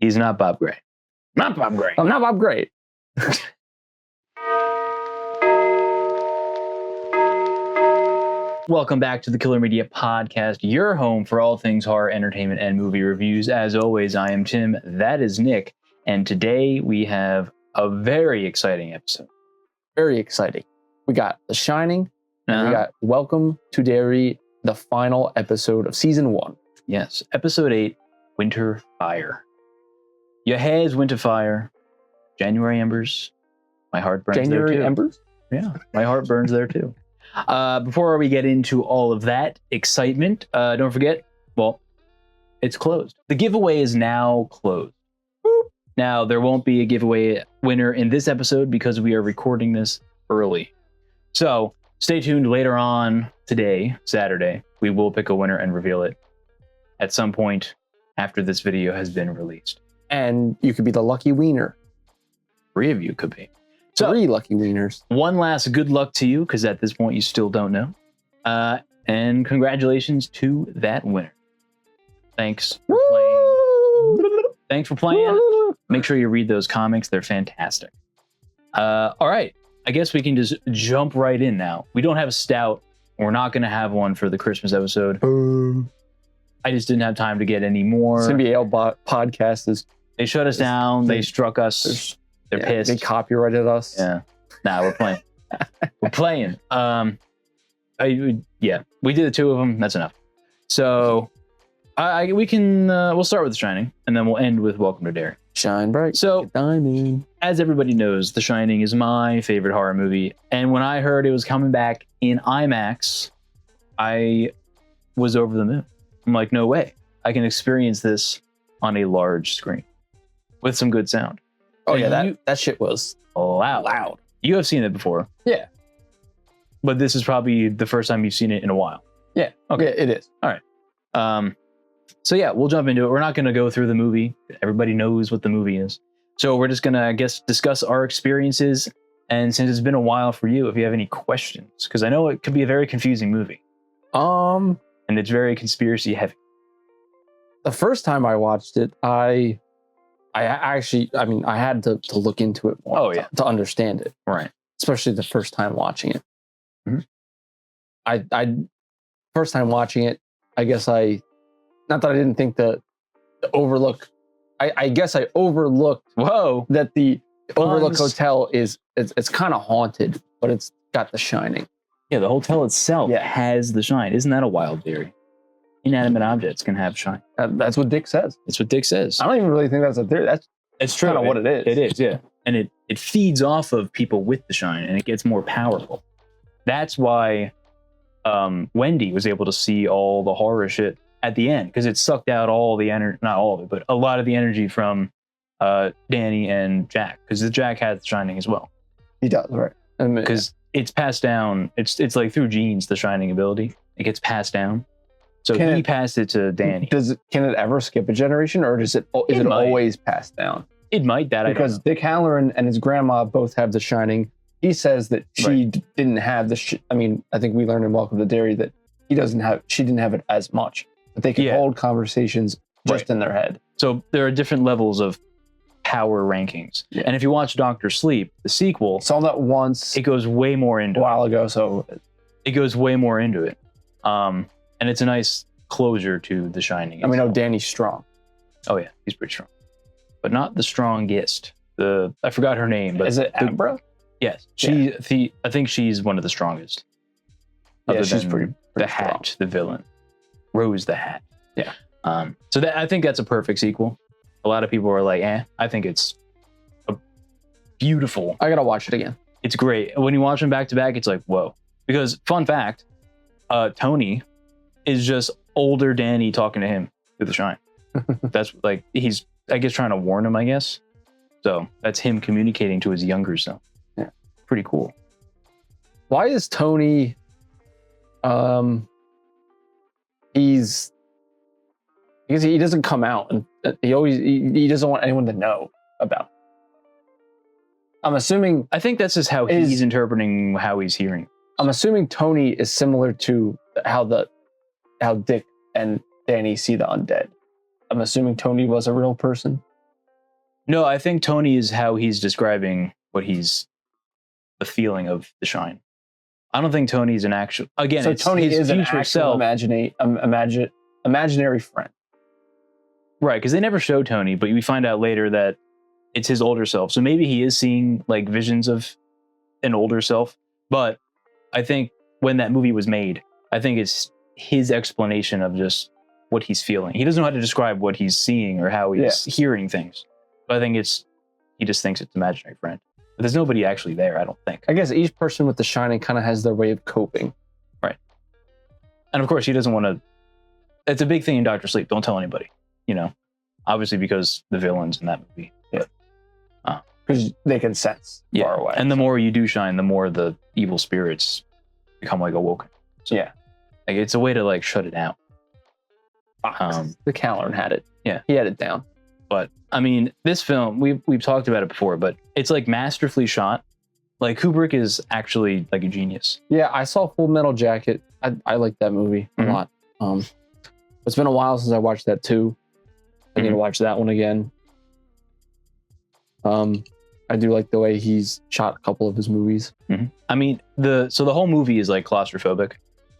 He's not Bob Gray. Not Bob Gray. I'm not Bob Gray. Welcome back to the Killer Media Podcast, your home for all things horror, entertainment, and movie reviews. As always, I am Tim. That is Nick. And today we have a very exciting episode. Very exciting. We got The Shining, and we got Welcome to Derry, the final episode of season 1. Yes, episode 8, Winter Fire. Your hair's winter fire. January embers. My heart burns January there too. embers? Yeah, my heart burns there too. Before we get into all of that excitement, don't forget, well, it's closed. The giveaway is now closed. Boop. Now, there won't be a giveaway winner in this episode because we are recording this early. So stay tuned later on today, Saturday. We will pick a winner and reveal it at some point after this video has been released. And you could be the lucky wiener. 3 of you could be. So, 3 lucky wieners. One last good luck to you, because at this point you still don't know. And congratulations to that winner. Thanks for playing. Thanks for playing. Make sure you read those comics. They're fantastic. All right. I guess we can just jump right in now. We don't have a stout. We're not going to have one for the Christmas episode. I just didn't have time to get any more. CBL podcast They shut us down. They struck us. They're pissed. They copyrighted us. Yeah. Nah, we're playing. We're playing. We did the 2 of them. That's enough. So we'll start with The Shining, and then we'll end with Welcome to Derry. Shine bright. So, diamond. As everybody knows, The Shining is my favorite horror movie. And when I heard it was coming back in IMAX, I was over the moon. I'm like, no way. I can experience this on a large screen with some good sound. Oh, yeah, that shit was loud. You have seen it before. Yeah. But this is probably the first time you've seen it in a while. Yeah. Okay, yeah, it is. All right. So yeah, we'll jump into it. We're not going to go through the movie. Everybody knows what the movie is. So we're just going to, I guess, discuss our experiences. And since it's been a while for you, if you have any questions, because I know it could be a very confusing movie. And it's very conspiracy heavy. The first time I watched it, I had to look into it more to understand it. Right. Especially the first time watching it. Mm-hmm. First time watching it, I guess not that I didn't think the Overlook, I guess I overlooked that the Overlook Hotel it's kind of haunted, but it's got The Shining. Yeah, the hotel itself has the shine. Isn't that a wild theory? Inanimate objects can have shine. That's what Dick says. That's what Dick says. I don't even really think that's a theory. It's true. Kind of what it is. It is, yeah. And it feeds off of people with the shine, and it gets more powerful. That's why Wendy was able to see all the horror shit at the end, because it sucked out all the energy, not all of it, but a lot of the energy from Danny and Jack, because the Jack has the shining as well. He does, right? Because it's passed down. It's like through genes, the shining ability. It gets passed down. So he passed it to Danny. Can it ever skip a generation, or is it always passed down? It might. Because Dick Halloran and his grandma both have the shining. He says that she didn't have the. I think we learned in Welcome to Derry that she didn't have it as much. But they can hold conversations just in their head. So there are different levels of power rankings. Yeah. And if you watch Dr. Sleep, the sequel, saw that once. It goes way more into a while ago. So it goes way more into it. And it's a nice closure to The Shining. I know Danny's strong. Oh yeah, he's pretty strong, but not the strongest. I forgot her name, but is it Abra? Yes, I think she's one of the strongest. Yeah, she's pretty the Hat, strong. The villain, Rose the Hat. Yeah. So I think that's a perfect sequel. A lot of people are like, I think it's beautiful. I gotta watch it again. It's great. When you watch them back to back, it's like, whoa. Because fun fact, Tony is just older Danny talking to him through the shine. That's like, he's, I guess, trying to warn him, I guess. So that's him communicating to his younger self. Yeah. Pretty cool. Why is Tony, because he doesn't come out, and he doesn't want anyone to know about it. I'm assuming. I think that's just how he's interpreting how he's hearing. I'm assuming Tony is similar to how Dick and Danny see the undead. I'm assuming Tony was a real person. No, I think Tony is how he's describing what he's the feeling of the shine. I don't think Tony's an actual. Again, so it's Tony his is an future actual self. imaginary friend. Right, because they never show Tony, but we find out later that it's his older self. So maybe he is seeing like visions of an older self. But I think when that movie was made, I think it's his explanation of just what he's feeling. He doesn't know how to describe what he's seeing or how he's hearing things. But I think he just thinks it's imaginary friend. But there's nobody actually there, I don't think. I guess each person with the shining kind of has their way of coping. Right. And of course, he doesn't want to. It's a big thing in Dr. Sleep. Don't tell anybody. You know, obviously because the villains in that movie. Yeah. Because they can sense far away. And the more you do shine, the more the evil spirits become like awoken. So, yeah. Like it's a way to like shut it down. The Callan had it. Yeah. He had it down. But I mean, this film, we've talked about it before, but it's like masterfully shot. Like Kubrick is actually like a genius. Yeah, I saw Full Metal Jacket. I like that movie a lot. It's been a while since I watched that too. I need to watch that one again. I do like the way he's shot a couple of his movies. I mean, the whole movie is like claustrophobic.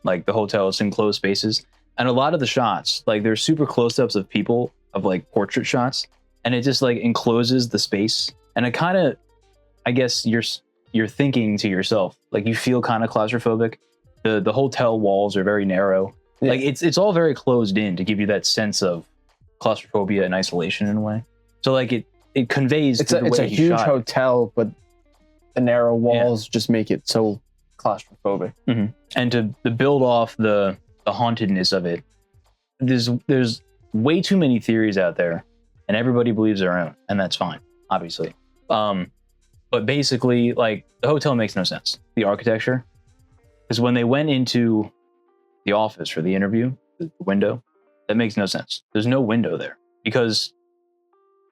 Like the hotel is in closed spaces. And a lot of the shots, like there's super close-ups of people, of like portrait shots, and it just like encloses the space. And it kind of, I guess you're thinking to yourself, like you feel kind of claustrophobic. The hotel walls are very narrow. Yeah. Like it's all very closed in to give you that sense of claustrophobia and isolation in a way. So like it conveys it's a huge hotel, but the narrow walls just make it so claustrophobic. And to build off the hauntedness of it, there's way too many theories out there, and everybody believes their own, and that's fine, obviously. But basically, like the hotel makes no sense. The architecture, because when they went into the office for the interview, the window, that makes no sense. There's no window there because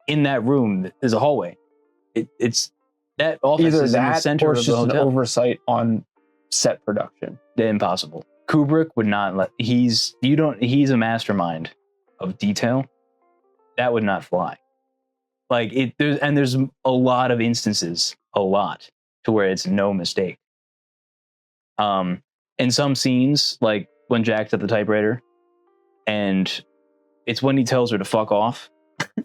in that room is a hallway. It's that office either is that in the center or of it's the just hotel. An oversight on set production. Impossible. Kubrick would not let. He's a mastermind of detail. That would not fly. Like there's a lot of instances, to where it's no mistake. In some scenes, like when Jack's at the typewriter, and it's when he tells her to fuck off.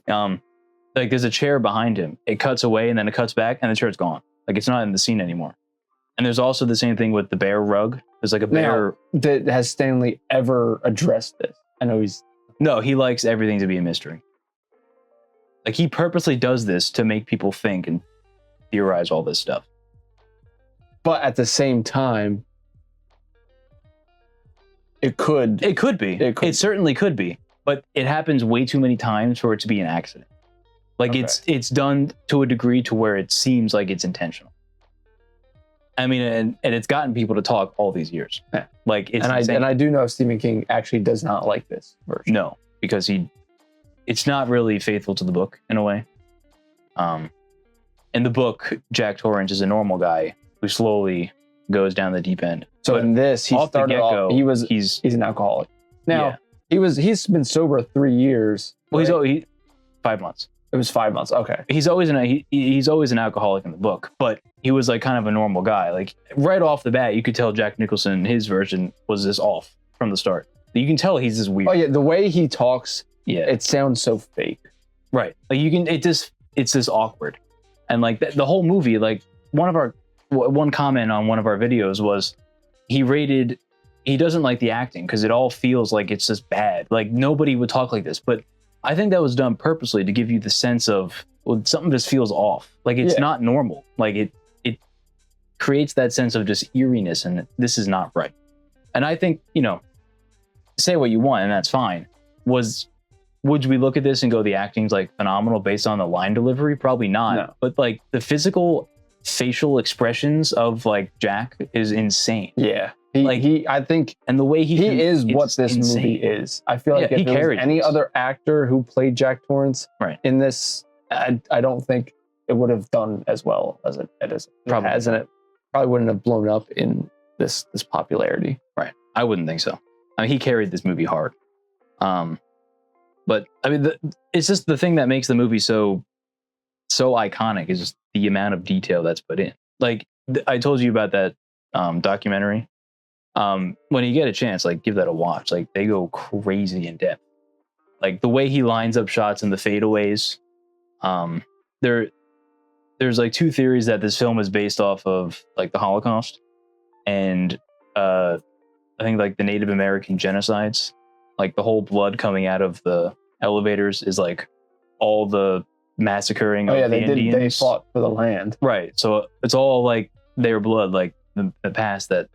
Like there's a chair behind him. It cuts away and then it cuts back and the chair's gone. Like it's not in the scene anymore. And there's also the same thing with the bear rug. There's like a bear. Now, has Stanley ever addressed this? I know No, he likes everything to be a mystery. Like he purposely does this to make people think and theorize all this stuff. But at the same time, it could be. It certainly could be. But it happens way too many times for it to be an accident. Like it's done to a degree to where it seems like it's intentional. I mean, and it's gotten people to talk all these years. Yeah. Like it's and I do know Stephen King actually does not like this version. No, because it's not really faithful to the book in a way. In the book, Jack Torrance is a normal guy who slowly goes down the deep end. So in this, he's an alcoholic. Now he's been sober 3 years. Well, he's 5 months. It was 5 months. Okay. He's always an alcoholic in the book, but he was like kind of a normal guy. Like right off the bat, you could tell Jack Nicholson, his version was this off from the start. You can tell he's this weird. Oh yeah, the way he talks, it sounds so fake. Right. Like it's this awkward. And like the whole movie, like one comment on one of our videos was he doesn't like the acting because it all feels like it's just bad. Like nobody would talk like this, but I think that was done purposely to give you the sense of, well, something just feels off. Like it's not normal. Like it creates that sense of just eeriness and this is not right. And I think, say what you want and that's fine. Would we look at this and go, the acting's like phenomenal based on the line delivery? Probably not. No. But like the physical facial expressions of like Jack is insane. Yeah. I think, and the way he is what this movie is. I feel like if there was any other actor who played Jack Torrance in this, I don't think it would have done as well as it has, and it probably wouldn't have blown up in this popularity. Right. I wouldn't think so. I mean, he carried this movie hard. But I mean, it's just the thing that makes the movie so so iconic is just the amount of detail that's put in. Like I told you about that documentary. When you get a chance, like give that a watch. Like they go crazy in depth. Like the way he lines up shots and the fadeaways. There's like two theories that this film is based off of, like the Holocaust and I think like the Native American genocides. Like the whole blood coming out of the elevators is like all the massacring of the Indians. They fought for the land. Right. So it's all like their blood, like the past that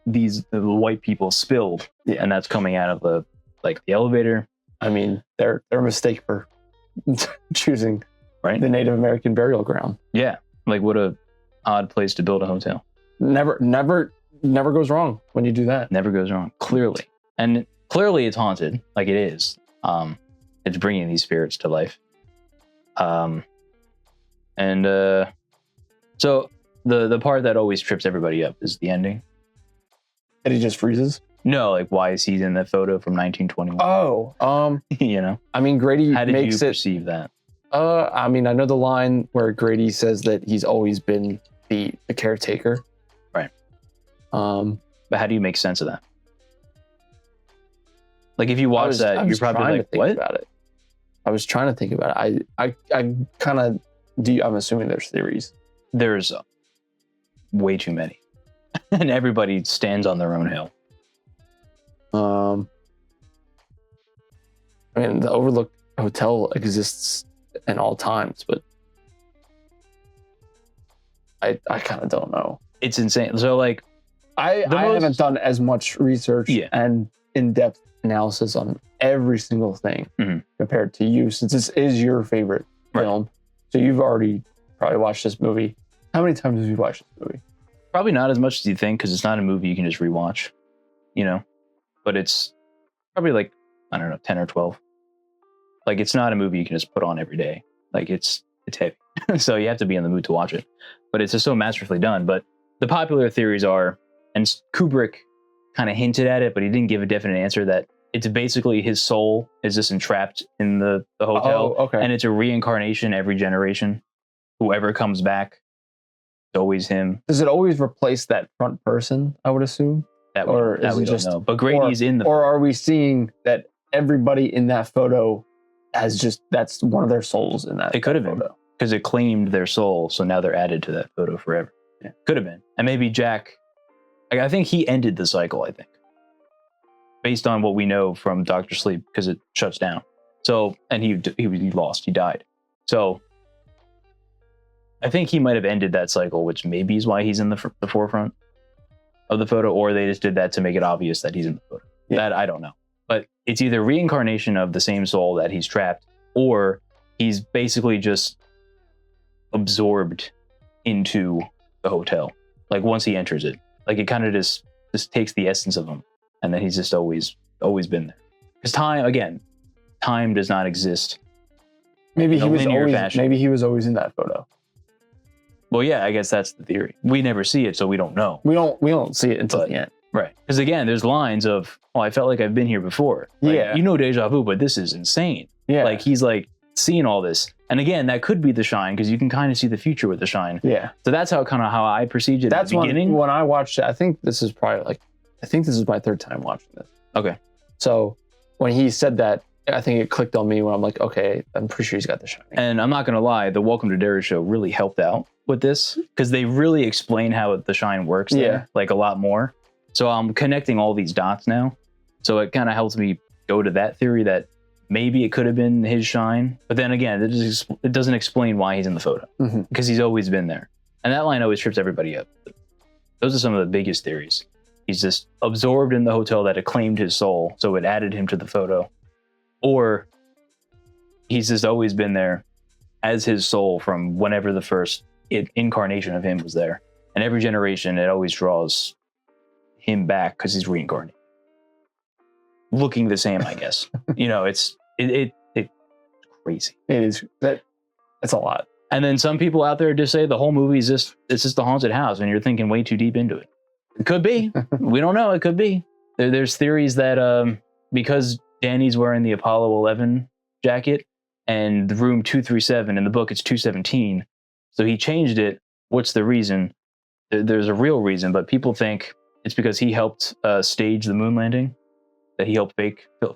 the white people spilled, and that's coming out of the elevator. I mean, their mistake for choosing the Native American burial ground. Yeah. Like what a odd place to build a hotel. Never goes wrong when you do that. Never goes wrong. Clearly. And clearly it's haunted. Like it is. It's bringing these spirits to life. So the part that always trips everybody up is the ending. And he just freezes? No, like why is he in that photo from 1921? Oh, you know. I mean, Grady How did makes you perceive that? I mean, I know the line where Grady says that he's always been the caretaker. Right. But how do you make sense of that? Like if you watch that, you're probably like, what? About it. I was trying to think about it. I kind of I'm assuming there's theories. There's way too many. And everybody stands on their own hill. I mean, the Overlook Hotel exists in all times, but I kind of don't know. It's insane. So like, I haven't done as much research and in-depth analysis on every single thing compared to you, since this is your favorite film. So you've already probably watched this movie. How many times have you watched this movie? Probably not as much as you think, because it's not a movie you can just rewatch, you know? But it's probably like, I don't know, 10 or 12. Like, it's not a movie you can just put on every day. Like, it's heavy. So you have to be in the mood to watch it. But it's just so masterfully done. But the popular theories are, and Kubrick kind of hinted at it, but he didn't give a definite answer, that it's basically his soul is just entrapped in the hotel. Oh, okay. And it's a reincarnation every generation. Whoever comes back, it's always him. Does it always replace that front person, I would assume? That we don't know. But Grady's in the... Or are we seeing that everybody in that photo has just... That's one of their souls in that It could have been. Because it claimed their soul, so now they're added to that photo forever. Yeah. Could have been. And maybe Jack... I think he ended the cycle, I think. Based on what we know from Dr. Sleep, because it shuts down. So, and he lost. He died. So... I think he might have ended that cycle, which maybe is why he's in the forefront of the photo, or they just did that to make it obvious that he's in the photo. Yeah. That I don't know. But it's either reincarnation of the same soul that he's trapped, or he's basically just absorbed into the hotel. Like once he enters it, like it kind of just takes the essence of him, and then he's just always been there. Because time does not exist. Maybe he was always in that photo. Well, yeah, I guess that's the theory. We never see it, so we don't know. We don't see it until the end. Right. Because again, there's lines of, I felt like I've been here before. Like, yeah. You know deja vu, but this is insane. Yeah. Like he's like seeing all this. And again, that could be The Shine, because you can kind of see the future with The Shine. Yeah. So that's how I perceived it at the beginning. When I watched it, I think this is my third time watching this. Okay. So when he said that, I think it clicked on me when I'm like, okay, I'm pretty sure he's got The Shining. And I'm not going to lie, the Welcome to Derry show really helped out with this, because they really explain how The Shine works there, like a lot more. So I'm connecting all these dots now. So it kind of helps me go to that theory that maybe it could have been his shine. But then again, it doesn't explain why he's in the photo, because he's always been there. And that line always trips everybody up. Those are some of the biggest theories. He's just absorbed in the hotel that it claimed his soul, so it added him to the photo. Or he's just always been there as his soul from whenever the first incarnation of him was there. And every generation, it always draws him back because he's reincarnated. Looking the same, I guess. You know, it's crazy. It is. That's a lot. And then some people out there just say the whole movie is just a haunted house, and you're thinking way too deep into it. It could be. We don't know. It could be. There's theories that because Danny's wearing the Apollo 11 jacket, and the room 237 in the book it's 217. So he changed it. What's the reason? There's a real reason, but people think it's because he helped stage the moon landing, that he helped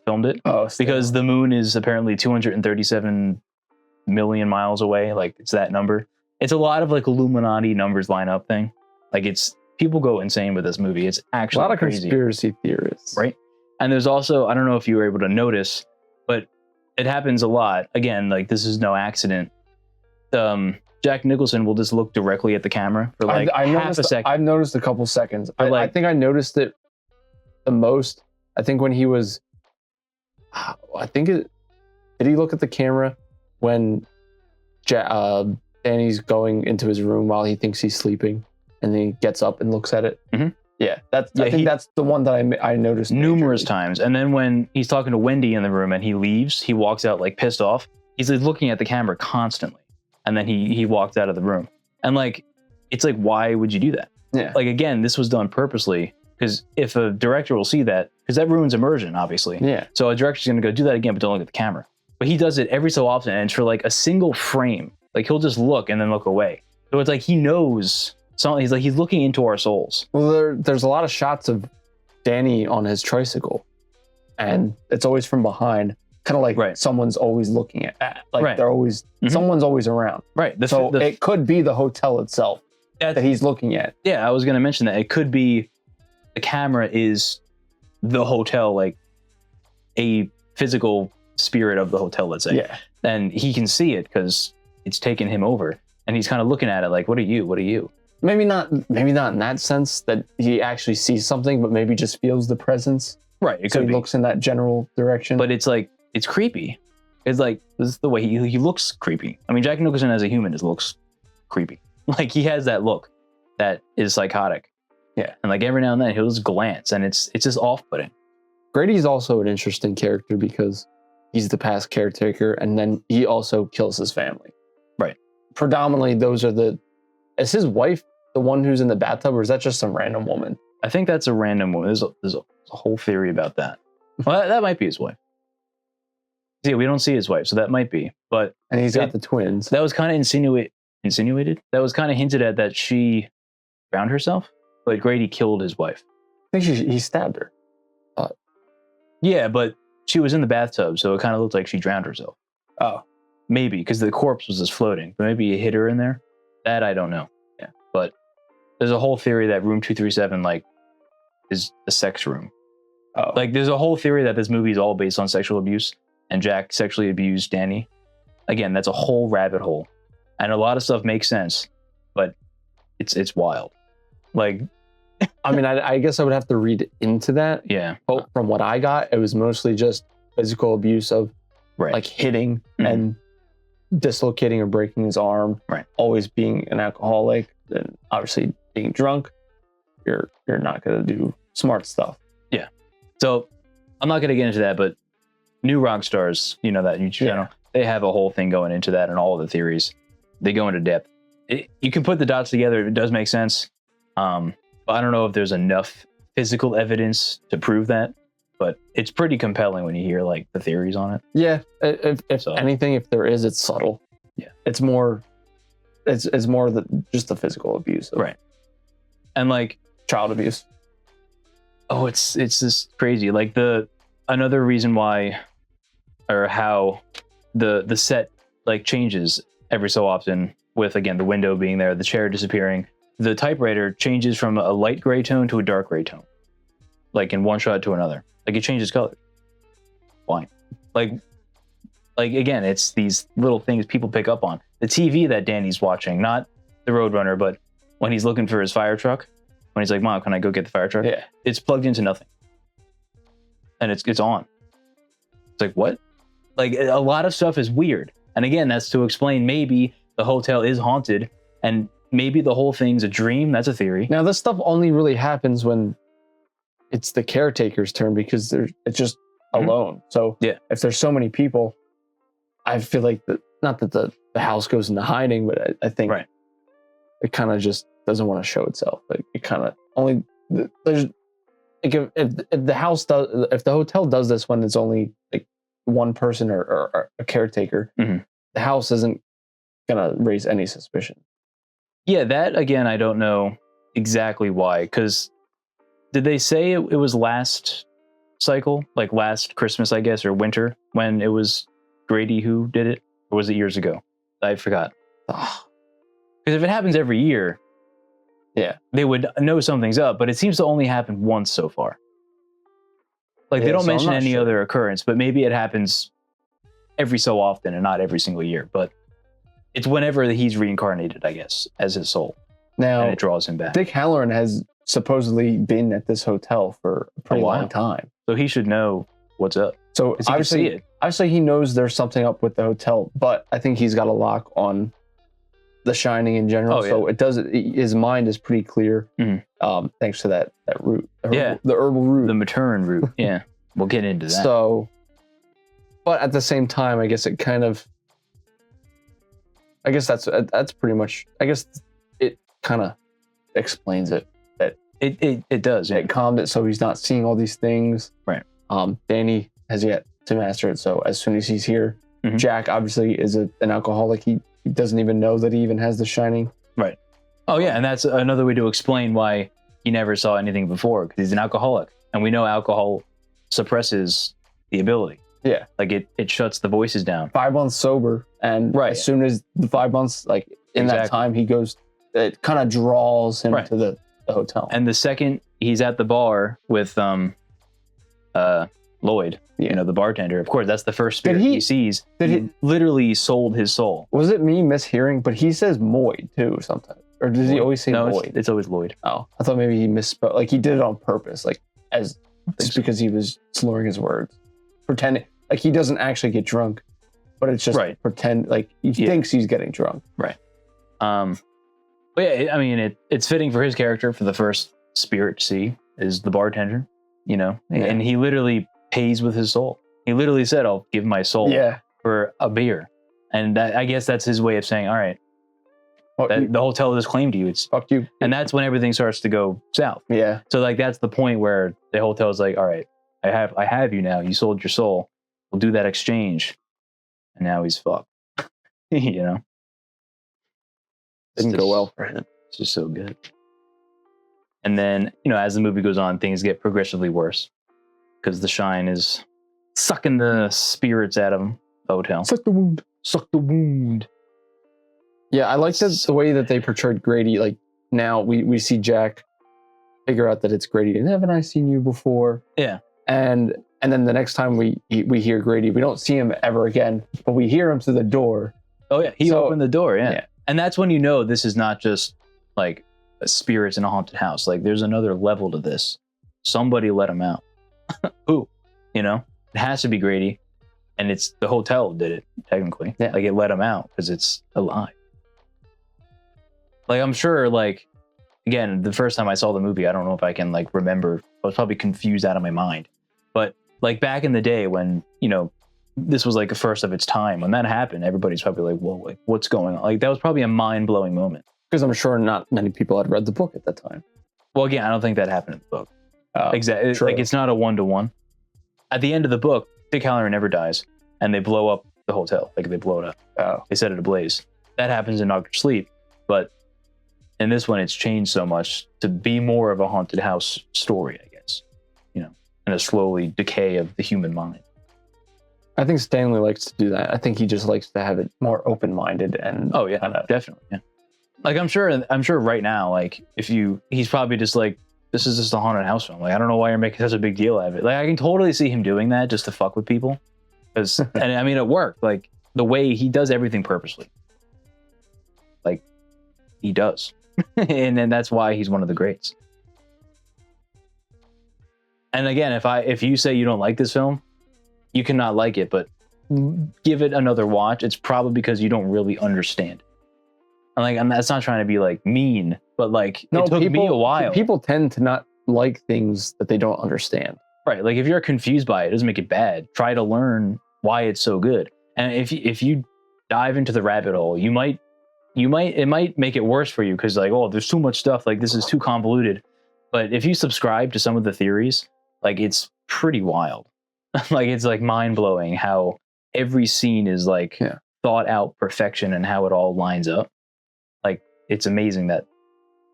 filmed it. Oh, because the moon is apparently 237 million miles away. Like it's that number. It's a lot of like Illuminati numbers line up thing. Like it's people go insane with this movie. It's actually a lot of crazy. Conspiracy theorists, right? And there's also, I don't know if you were able to notice, but it happens a lot. Again, like this is no accident. Jack Nicholson will just look directly at the camera for like half a second. I've noticed a couple seconds. I think I noticed it the most. I think when he was, did he look at the camera when Danny's going into his room while he thinks he's sleeping, and then he gets up and looks at it? Mm-hmm. Yeah, I think that's the one that I noticed numerous times. And then when he's talking to Wendy in the room and he leaves, he walks out like pissed off. He's like looking at the camera constantly, and then he walked out of the room. And like, it's like, why would you do that? Yeah. Like again, this was done purposely because if a director will see that, because that ruins immersion, obviously. Yeah. So a director's gonna go do that again, but don't look at the camera. But he does it every so often, and it's for like a single frame. Like he'll just look and then look away. So it's like he knows something. He's looking into our souls. Well, there's a lot of shots of Danny on his tricycle, and it's always from behind, kind of like someone's always looking at. Like they're always someone's always around. Right. So it could be the hotel itself that he's looking at. Yeah, I was gonna mention that it could be the camera is the hotel, like a physical spirit of the hotel, let's say. Yeah. And he can see it because it's taken him over, and he's kind of looking at it like, what are you? What are you? Maybe not in that sense that he actually sees something, but maybe just feels the presence. Right. It so could he looks in that general direction. But it's like, it's creepy. It's like, this is the way he looks creepy. I mean, Jack Nicholson as a human just looks creepy. Like he has that look that is psychotic. Yeah. And like every now and then he'll just glance, and it's just off-putting. Grady's also an interesting character because he's the past caretaker, and then he also kills his family. Right. Predominantly, is his wife the one who's in the bathtub, or is that just some random woman? I think that's a random woman. There's a whole theory about that. Well, that might be his wife. Yeah, we don't see his wife, so that might be. And he's got the twins. That was kind of insinuated. That was kind of hinted at that she drowned herself, but Grady killed his wife. I think he stabbed her. Yeah, but she was in the bathtub, so it kind of looked like she drowned herself. Oh. Maybe, because the corpse was just floating. But maybe he hit her in there. That I don't know. Yeah. But there's a whole theory that room 237, like, is a sex room. Oh. Like, there's a whole theory that this movie is all based on sexual abuse, and Jack sexually abused Danny. Again, that's a whole rabbit hole. And a lot of stuff makes sense, but it's wild. Like, I mean, I guess I would have to read into that. Yeah. But from what I got, it was mostly just physical abuse of like hitting and dislocating or breaking his arm. Right. Always being an alcoholic, and obviously being drunk. You're not gonna do smart stuff. Yeah. So I'm not gonna get into that, but New Rock Stars, you know, that YouTube channel, they have a whole thing going into that and all of the theories. They go into depth. You can put the dots together. It does make sense. But I don't know if there's enough physical evidence to prove that, but it's pretty compelling when you hear like the theories on it. Yeah. If anything, if there is, it's subtle. Yeah. It's more just the physical abuse. Right. And like child abuse. Oh, it's just crazy. Like another reason why or how the set like changes every so often with, again, the window being there, the chair disappearing. The typewriter changes from a light gray tone to a dark gray tone, like in one shot to another. Like it changes color. Why? Like again, it's these little things people pick up on. The TV that Danny's watching, not the Roadrunner, but when he's looking for his fire truck, when he's like, "Mom, can I go get the fire truck?" Yeah. It's plugged into nothing, and it's on. It's like, what? Like a lot of stuff is weird, and again, that's to explain maybe the hotel is haunted and. Maybe the whole thing's a dream. That's a theory. Now, this stuff only really happens when it's the caretaker's turn because it's just alone. So if there's so many people, I feel like not that the house goes into hiding, but I think it kind of just doesn't want to show itself. Like it kind of only there's like if the hotel does this when it's only like one person or a caretaker, Mhm. the house isn't gonna raise any suspicion. Yeah, that again, I don't know exactly why. Because did they say it was last cycle, like last Christmas, I guess, or winter, when it was Grady who did it, or was it years ago? I forgot. Because if it happens every year, Yeah, they would know something's up. But it seems to only happen once so far. Like they Yeah, don't so I'm mention not any sure. other occurrence, but maybe it happens every so often and not every single year. But it's whenever he's reincarnated, I guess, as his soul, now and it draws him back. Dick Halloran has supposedly been at this hotel for a pretty while. long time, So he should know what's up. so 'Cause he can see it. obviously he knows there's something up with the hotel, but I think he's got a lock on The Shining in general. Oh, yeah. So it does. His mind is pretty clear, Mhm. thanks to that root, Yeah. the herbal root. The Matern route. Yeah, we'll get into that. So, but at the same time, I guess it kind of, I guess that's pretty much. I guess it kind of explains it. It does. Yeah. It calmed it, so he's not seeing all these things. Right. Danny has yet to master it. So as soon as he's here, Mhm. Jack obviously is an alcoholic. He doesn't even know that he even has The Shining. Right. Oh yeah, and that's another way to explain why he never saw anything before, because he's an alcoholic, and we know alcohol suppresses the ability. Yeah. Like it shuts the voices down. 5 months sober, and Right. as soon as the 5 months, like in that Exactly. time, he goes. It kind of draws him Right. to the hotel. And the second he's at the bar with Lloyd, Yeah. the bartender, of course, that's the first spirit he- he sees. did he he- literally sold his soul. Was it me mishearing? But he says Moyd too sometimes, or does he always say No, Moyd? it's always Lloyd. Oh, I thought maybe he misspelled. Like he did it on purpose, like as think just so. because he was slurring his words, pretending like he doesn't actually get drunk, but it's just Right. pretend like he Yeah. thinks he's getting drunk. But yeah, I mean, it's fitting for his character for the first spirit to see is the bartender, Yeah. and he literally pays with his soul. He literally said, "I'll give my soul Yeah, for a beer," and that, I guess that's his way of saying, "All right, well, the hotel has claimed you." It's fuck you. and that's when everything starts to go south. Yeah, So like that's the point where the hotel's like, "All right, I have you now. You sold your soul. We'll do that exchange," and now he's fucked. didn't It's go just- well for him. It's just so good. And then, as the movie goes on, things get progressively worse because the shine is sucking the spirits out of him, the hotel. Suck the wound. Suck the wound. Yeah, I like the way that they portrayed Grady. Like now we see Jack figure out that it's Grady. And haven't I seen you before? Yeah. And then the next time we hear Grady, we don't see him ever again, but we hear him through the door. Oh, yeah. He So- opened the door. Yeah. yeah. And that's when you know this is not just like spirits in a haunted house. Like there's another level to this. Somebody let him out. Who? It has to be Grady. And it's the hotel did it, technically. Yeah. Like it let him out because it's alive. Like I'm sure, like, again, the first time I saw the movie, I don't know if I can like remember. I was probably confused out of my mind. But like back in the day when, this was like a first of its time. When that happened, everybody's probably like, whoa, like what's going on? Like that was probably a mind-blowing moment. Because I'm sure not many people had read the book at that time. Well, again, I don't think that happened in the book. Exactly. true. Like it's not a one-to-one. At the end of the book, Dick Halloran never dies, and they blow up the hotel. Like they blow it up. Oh. They set it ablaze. That happens in Doctor Sleep, but in this one, it's changed so much to be more of a haunted house story, I guess. And a slowly decay of the human mind. I think Stanley likes to do that. I think he just likes to have it more open-minded and Oh yeah, kinda- definitely. Yeah. Like I'm sure right now, like he's probably just like, this is just a haunted house film. Like I don't know why you're making such a big deal out of it. Like I can totally see him doing that just to fuck with people, because and I mean it worked. Like the way he does everything purposely. Like he does, and then that's why he's one of the greats. And again, if you say you don't like this film, you cannot like it, but give it another watch. It's probably because you don't really understand. And that's not trying to be like mean, but like it took me a while. People tend to not like things that they don't understand. Right. Like if you're confused by it, it doesn't make it bad. Try to learn why it's so good. And if you dive into the rabbit hole, it might make it worse for you because like, oh, there's too much stuff. Like this is too convoluted. But if you subscribe to some of the theories, like it's pretty wild. Like it's like mind blowing how every scene is like thought out perfection and how it all lines up. Like it's amazing that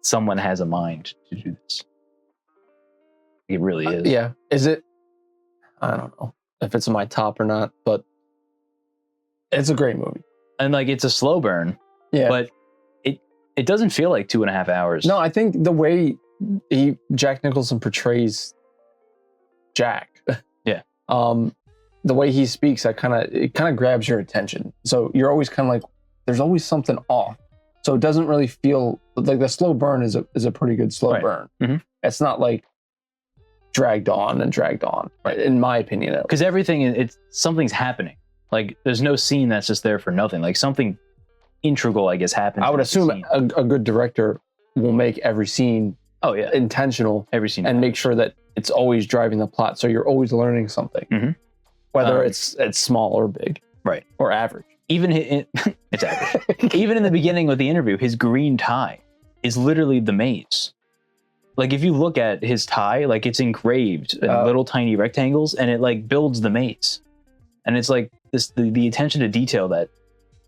someone has a mind to do this. It really is. Yeah. Is it? I don't know if it's in my top or not, but it's a great movie. And like it's a slow burn. Yeah. But it doesn't feel like 2.5 hours. No, I think the way Jack Nicholson portrays Jack. Yeah. The way he speaks, it kind of grabs your attention. So you're always kind of like, there's always something off. So it doesn't really feel like the slow burn is a pretty good slow burn. Mm-hmm. It's not like dragged on, right? In my opinion, because everything something's happening. Like there's no scene that's just there for nothing. Like something integral, I guess, happens. I would assume a good director will make every scene intentional, every scene, and make sure that it's always driving the plot. So you're always learning something, whether it's small or big, right, or average. Even it's average. Even in the beginning with the interview, his green tie is literally the maze. Like if you look at his tie, like it's engraved in little tiny rectangles, and it like builds the maze. And it's like the attention to detail that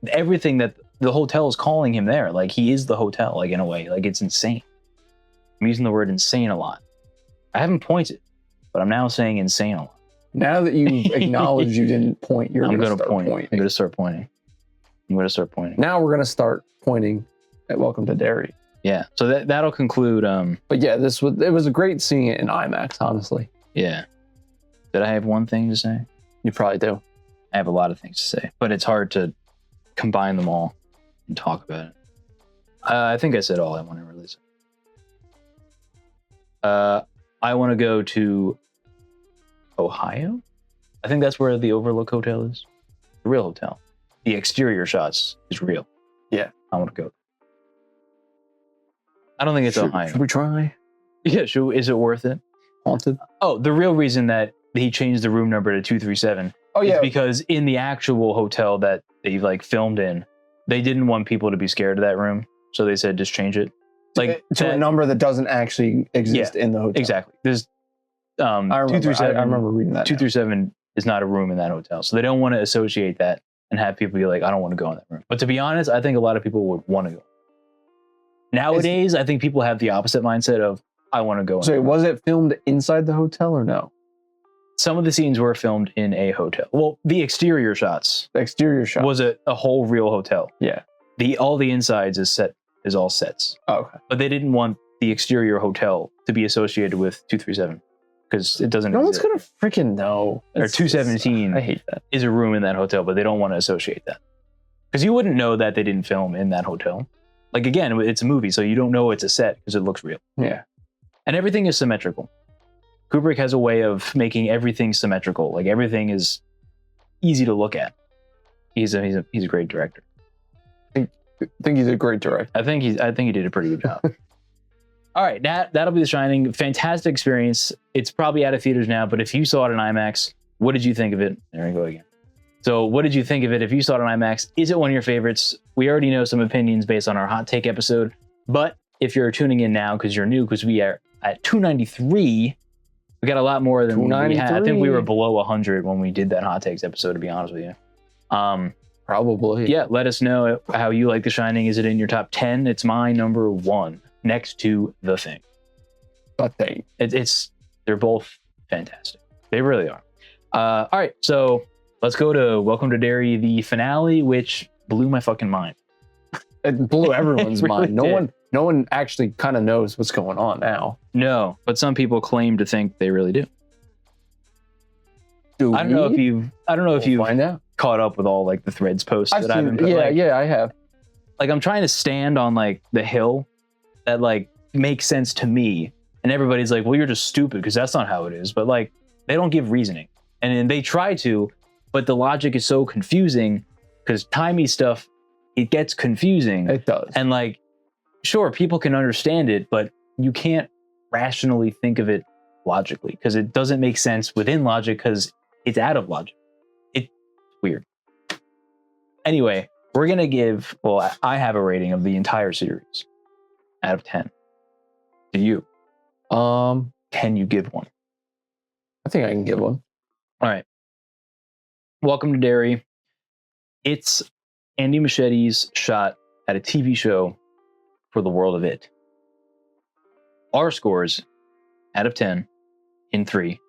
everything that the hotel is calling him there, like he is the hotel, like in a way, like it's insane. I'm using the word insane a lot. I haven't pointed, but I'm now saying insane a lot. Now that you acknowledge you didn't point, I'm going to point. I'm going to start pointing. Now we're going to start pointing at Welcome to Derry. Yeah. So that'll conclude. But yeah, it was a great seeing it in IMAX, honestly. Yeah. Did I have one thing to say? You probably do. I have a lot of things to say, but it's hard to combine them all and talk about it. I think I said all I want to release. I want to go to Ohio. I think that's where the Overlook Hotel is. The real hotel. The exterior shots is real. Yeah. I want to go. I don't think it's Ohio. Should we try? Yeah, is it worth it? Haunted? Oh, the real reason that he changed the room number to 237 is because in the actual hotel that they like filmed in, they didn't want people to be scared of that room. So they said, just change it. Like to a number that doesn't actually exist in the hotel. Exactly. There's I remember reading that. 237 is not a room in that hotel. So they don't want to associate that and have people be like, I don't want to go in that room. But to be honest, I think a lot of people would want to go. Nowadays, I think people have the opposite mindset of, I want to go in. So was it filmed inside the hotel or no? Some of the scenes were filmed in a hotel. Well, the exterior shots. The exterior shot was a whole real hotel. Yeah. All the insides is all sets. Oh, okay. But they didn't want the exterior hotel to be associated with 237 because it doesn't. No one's gonna freaking know. Or 217. I hate that. Is a room in that hotel, but they don't want to associate that because you wouldn't know that they didn't film in that hotel. Like again, it's a movie, so you don't know it's a set because it looks real. Yeah. And everything is symmetrical. Kubrick has a way of making everything symmetrical. Like everything is easy to look at. He's a great director. I think he's a great director. I think he did a pretty good job. All right, that'll be The Shining. Fantastic experience. It's probably out of theaters now, but if you saw it in IMAX, what did you think of it? There we go again. So what did you think of it if you saw it in IMAX? Is it one of your favorites? We already know some opinions based on our hot take episode, but if you're tuning in now because you're new, because we are at 293, we got a lot more than we had. I think we were below 100 when we did that hot takes episode, to be honest with you. Probably. Yeah, let us know how you like The Shining. Is it in your top 10? It's my number 1 next to The Thing. The Thing. They're both fantastic. They really are. All right, so let's go to Welcome to Derry, the finale, which blew my fucking mind. It blew everyone's really mind. No one actually kind of knows what's going on now. No, but some people claim to think they really do. I don't know if you've find out. Caught up with all like the threads posts that I've been putting. Yeah, I have. Like I'm trying to stand on like the hill that like makes sense to me, and everybody's like, well, you're just stupid because that's not how it is. But like they don't give reasoning, and they try to, but the logic is so confusing because timey stuff, it gets confusing. It does. And like, sure, people can understand it, but you can't rationally think of it logically because it doesn't make sense within logic because it's out of logic. It's weird. Anyway, we're going to give, well, I have a rating of the entire series out of 10. Do you? Can you give one? I think I can give one. All right. Welcome to Derry. It's Andy Machete's shot at a TV show for the world of it. Our scores out of 10 in 3,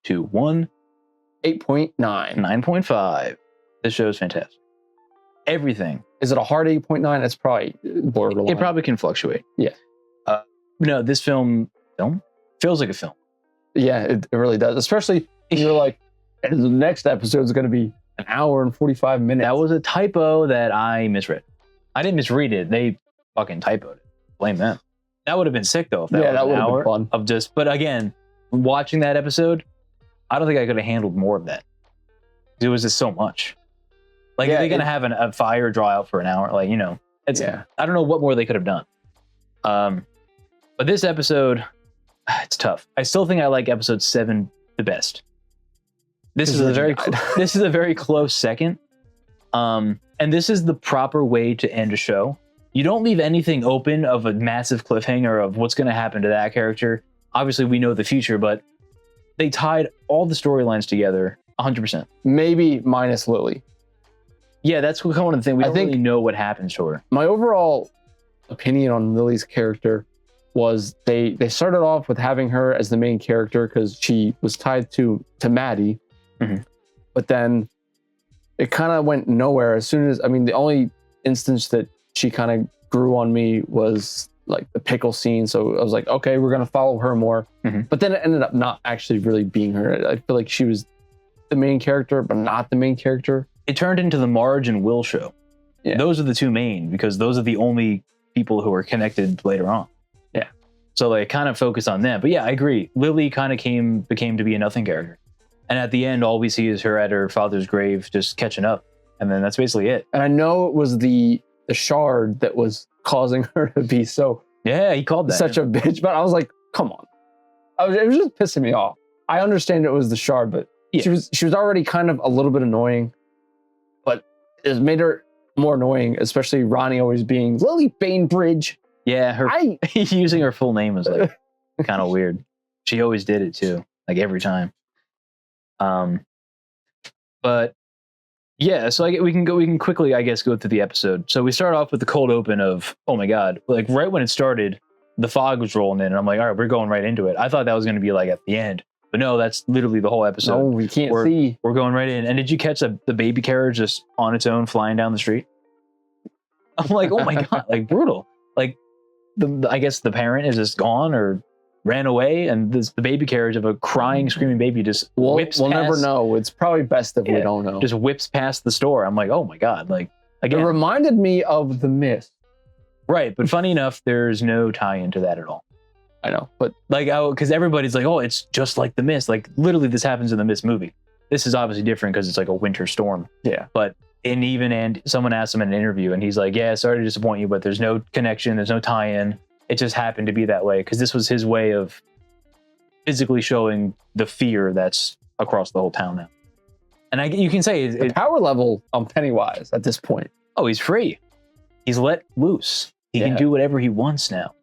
2, 1. 8.9. 9.5. This show is fantastic. Everything. Is it a hard 8.9? It's probably borderline. It probably can fluctuate. Yeah. No, this film feels like a film. Yeah, it really does. Especially if you're like, the next episode is going to be an hour and 45 minutes. That was a typo that I misread. I didn't misread it. They fucking typoed it. Blame them. That would have been sick though. If that was an hour been fun. Of just. But again, watching that episode, I don't think I could have handled more of that. It was just so much. Like, are they gonna have a fire draw out for an hour? Like, it's. I don't know what more they could have done. But this episode, it's tough. I still think I like episode 7 the best. This is a very close second. And this is the proper way to end a show. You don't leave anything open of a massive cliffhanger of what's going to happen to that character. Obviously, we know the future, but they tied all the storylines together 100%. Maybe minus Lily. Yeah, that's one of the things. We don't really know what happens to her. My overall opinion on Lily's character was they started off with having her as the main character because she was tied to Maddie. Mm-hmm. But then it kind of went nowhere as soon as, the only instance that she kind of grew on me was like the pickle scene. So I was like, okay, we're going to follow her more. Mm-hmm. But then it ended up not actually really being her. I feel like she was the main character, but not the main character. It turned into the Marge and Will show. Yeah. Those are the two main, because those are the only people who are connected later on. Yeah. So they kind of focus on them. But yeah, I agree. Lily kind of became to be a nothing character. And at the end, all we see is her at her father's grave just catching up. And then that's basically it. And I know it was the shard that was causing her to be so... Yeah, he called that. Such a bitch. But I was like, come on. It was just pissing me off. I understand it was the shard, but she was already kind of a little bit annoying. But it made her more annoying, especially Ronnie always being Lily Bainbridge. Yeah, using her full name was like kind of weird. She always did it too, like every time. But yeah, so we can quickly, I guess, go through the episode. So we start off with the cold open of, oh my God, like right when it started, the fog was rolling in and I'm like, all right, we're going right into it. I thought that was going to be like at the end, but no, that's literally the whole episode. No, we can't see. We're going right in. And did you catch the baby carriage just on its own flying down the street? I'm like, oh my God, like brutal. Like I guess the parent is just gone or ran away, and the baby carriage of a crying, screaming baby just whips past. We'll never know. It's probably best if we don't know. Just whips past the store. I'm like, oh my God. Like, again. It reminded me of The Mist. Right. But funny enough, there's no tie-in to that at all. I know. But like, because everybody's like, oh, it's just like The Mist. Like, literally, this happens in the Mist movie. This is obviously different because it's like a winter storm. Yeah. But and someone asked him in an interview, and he's like, yeah, sorry to disappoint you, but there's no connection. There's no tie-in. It just happened to be that way because this was his way of physically showing the fear that's across the whole town now. And you can say the power level on Pennywise at this point. Oh, he's free. He's let loose. He can do whatever he wants now.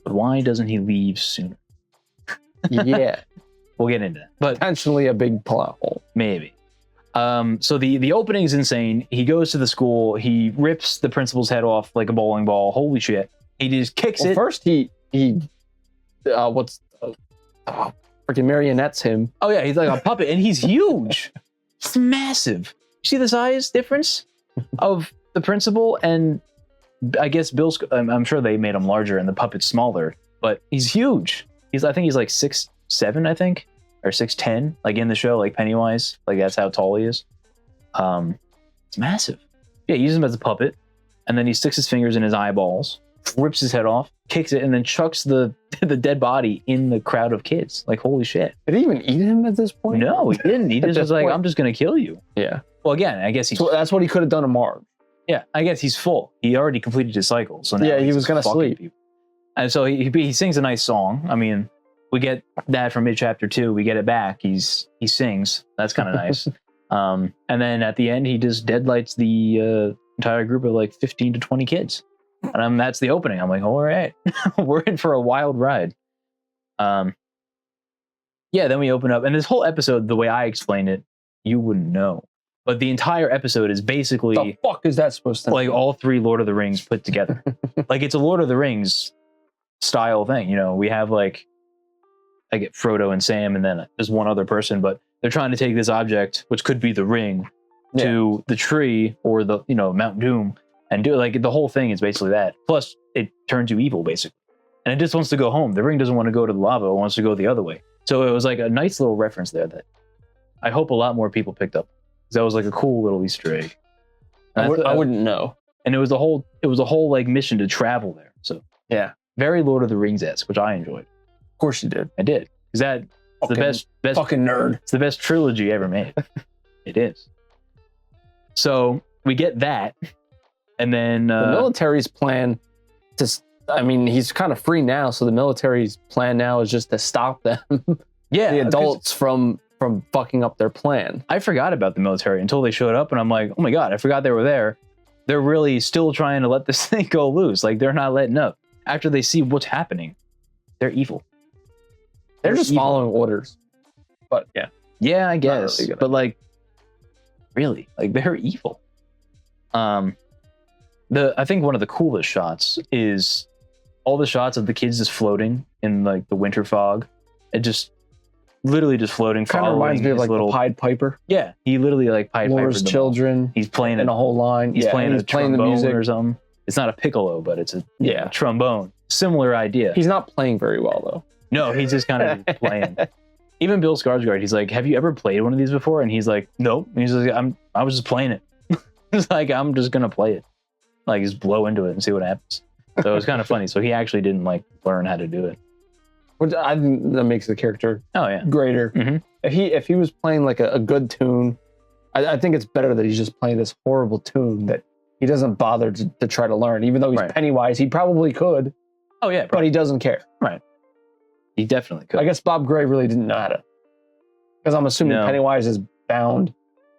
But why doesn't he leave sooner? Yeah. We'll get into that. But potentially a big plot hole. Maybe. So the opening's insane. He goes to the school. He rips the principal's head off like a bowling ball. Holy shit. He just kicks it. First he freaking marionettes him. Oh yeah, he's like a puppet, and he's huge. He's massive. You see the size difference of the principal and I guess Bill's. I'm sure they made him larger and the puppet's smaller, but he's huge. I think he's like 6'7", I think, or 6'10", like in the show, like Pennywise. Like that's how tall he is. It's massive. Yeah, he uses him as a puppet, and then he sticks his fingers in his eyeballs, rips his head off, kicks it, and then chucks the dead body in the crowd of kids. Like, holy shit. Did he even eat him at this point? No, he didn't. He just was like, I'm just going to kill you. Yeah. Well, again, I guess that's what he could have done to Marge. Yeah, I guess he's full. He already completed his cycle. So now he was going to sleep. People. And so he sings a nice song. I mean, we get that from mid-chapter 2. We get it back. He sings. That's kind of nice. And then at the end, he just deadlights the entire group of like 15 to 20 kids. And that's the opening. I'm like, all right, we're in for a wild ride. Yeah, Yeah, then we open up, and this whole episode, the way I explain it, you wouldn't know. But the entire episode is basically The fuck is that supposed to like mean? all three Lord of the Rings put together. Like it's a Lord of the Rings style thing. You know, we have like I get Frodo and Sam, and then there's one other person, but they're trying to take this object, which could be the ring, to the tree or the Mount Doom, and do like the whole thing is basically that. Plus, it turns you evil basically, and it just wants to go home. The ring doesn't want to go to the lava; it wants to go the other way. So it was like a nice little reference there that I hope a lot more people picked up. That was like a cool little Easter egg. I wouldn't know. And it was a whole like mission to travel there. So yeah, very Lord of the Rings-esque, which I enjoyed. Of course you did. I did. Because that's the best fucking nerd. It's the best trilogy ever made. It is. So we get that, and then the military's plan he's kind of free now, so the military's plan now is just to stop them. Yeah, the adults from fucking up their plan. I forgot about the military until they showed up, and I'm like, oh my god, I forgot they were there. They're really still trying to let this thing go loose. Like they're not letting up. After they see what's happening, they're evil. They're just evil. following orders. But yeah, I guess. Really but like, really, like they're evil. I think one of the coolest shots is all the shots of the kids just floating in like the winter fog. It just literally just floating. Kind of reminds me of like little the Pied Piper. Yeah, he literally like Pied Lures Piper'd children. He's playing in a whole line. He's playing a trombone the music or something. It's not a piccolo, but it's a Yeah. trombone. Similar idea. He's not playing very well though. No, he's just kind of playing. Even Bill Skarsgård, he's like, "Have you ever played one of these before?" And he's like, "Nope." And he's like, I was just playing it." It's like, I'm just gonna play it, like just blow into it and see what happens. So it was kind of funny. So he actually didn't like learn how to do it. Which I think that makes the character greater. Mhm. If he was playing like a good tune, I think it's better that he's just playing this horrible tune that he doesn't bother to try to learn. Even though he's Pennywise, he probably could. Oh yeah, but he doesn't care. Right. He definitely could. I guess Bob Gray really didn't know how to, because I'm assuming Pennywise is bound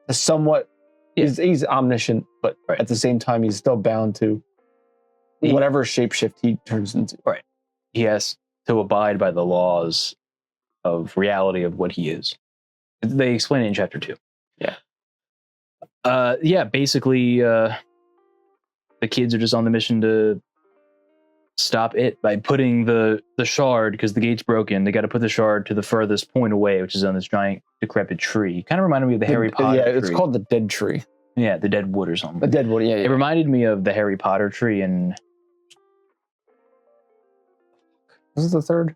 to somewhat. He's omniscient, but at the same time, he's still bound to whatever shapeshift he turns into. Right. He has to abide by the laws of reality of what he is. They explain it in chapter 2. Yeah. Basically, the kids are just on the mission to stop it by putting the shard, because the gate's broken. They got to put the shard to the furthest point away, which is on this giant decrepit tree. Kind of reminded me of the Harry Potter tree. It's called the dead tree. Yeah, the dead wood or something. The dead wood, yeah. It reminded me of the Harry Potter tree in... Was it the third?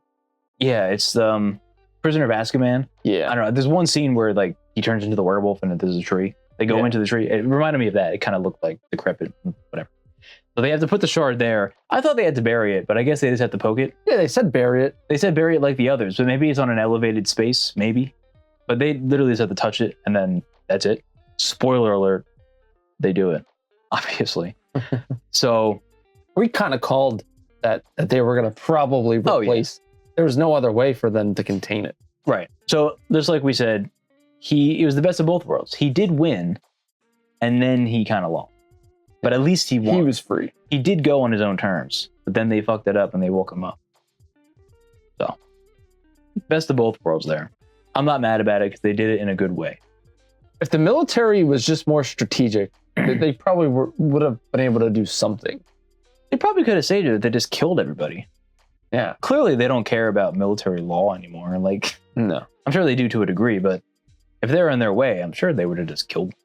Yeah, it's Prisoner of Azkaban. Yeah. I don't know. There's one scene where like he turns into the werewolf and there's a tree. They go into the tree. It reminded me of that. It kind of looked like decrepit, whatever. So they have to put the shard there. I thought they had to bury it, but I guess they just have to poke it. Yeah, they said bury it. They said bury it like the others, but maybe it's on an elevated space, maybe. But they literally just have to touch it, and then that's it. Spoiler alert, they do it, obviously. So we kind of called that they were going to probably replace. There was no other way for them to contain it. Right. So just like we said, he was the best of both worlds. He did win, and then he kind of lost. But at least he won. He was free. He did go on his own terms, but then they fucked it up and they woke him up. So, best of both worlds there. I'm not mad about it because they did it in a good way. If the military was just more strategic, they probably would have been able to do something. They probably could have saved it if they just killed everybody. Yeah. Clearly, they don't care about military law anymore. Like, no. I'm sure they do to a degree, but if they're in their way, I'm sure they would have just killed them.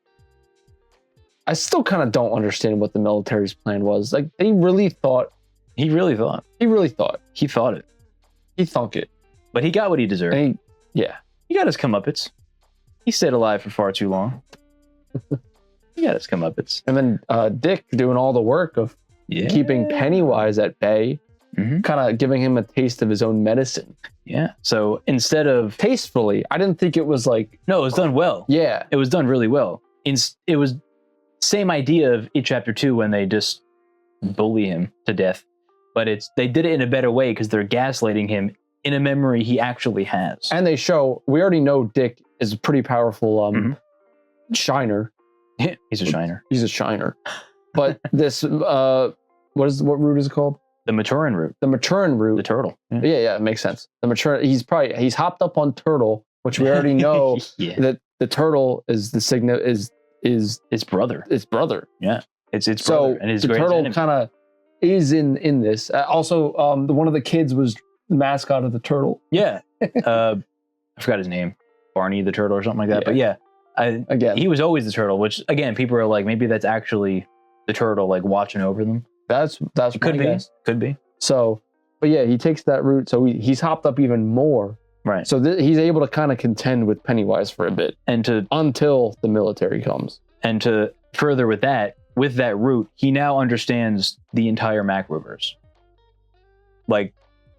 I still kind of don't understand what the military's plan was. Like, they really thought. He really thought. He really thought. He thought it. He thunk it. But he got what he deserved. And he got his comeuppance. He stayed alive for far too long. He got his comeuppance. And then Dick doing all the work of keeping Pennywise at bay, kind of giving him a taste of his own medicine. Yeah. So instead of... Tastefully. I didn't think it was like... No, it was done well. Yeah. It was done really well. It was... Same idea of it chapter 2 when they just bully him to death, but they did it in a better way because they're gaslighting him in a memory he actually has. And they show, we already know Dick is a pretty powerful shiner. Yeah, he's a shiner. He's a shiner. But this, what root is it called? The Maturin route. The Maturin route. The turtle. Yeah, it makes sense. The Maturin. He's hopped up on turtle, which we already know that the turtle is the signal is its brother. Its brother. Yeah, it's brother and his the turtle kind of is in this. Also, one of the kids was the mascot of the turtle. Yeah, I forgot his name, Barney the turtle or something like that. But yeah, again, he was always the turtle. Which again, people are like, maybe that's actually the turtle like watching over them. That's could be. So, but yeah, he takes that route. So he's hopped up even more. Right. So he's able to kind of contend with Pennywise for a bit, until the military comes. And to further with that route, he now understands the entire Macroverse. Like,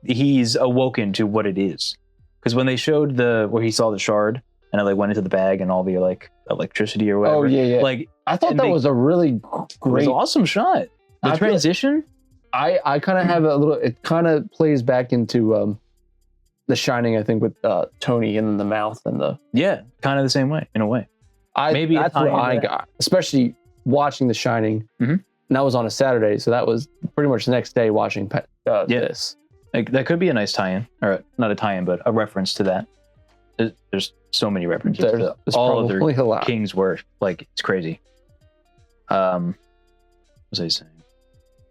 he's awoken to what it is. Because when they showed where he saw the shard and it like went into the bag and all the like electricity or whatever. Oh yeah. Like, I thought that was a really great, awesome shot. The transition. I kind of have a little. It kind of plays back into The Shining, I think, with Tony and the mouth and the kind of the same way in a way. Maybe that's what I got, especially watching The Shining. Mm-hmm. And that was on a Saturday, so that was pretty much the next day watching this. Like, that could be a nice tie-in, or not a tie-in, but a reference to that. There's so many references to all of their King's work. Like, it's crazy. What was I saying?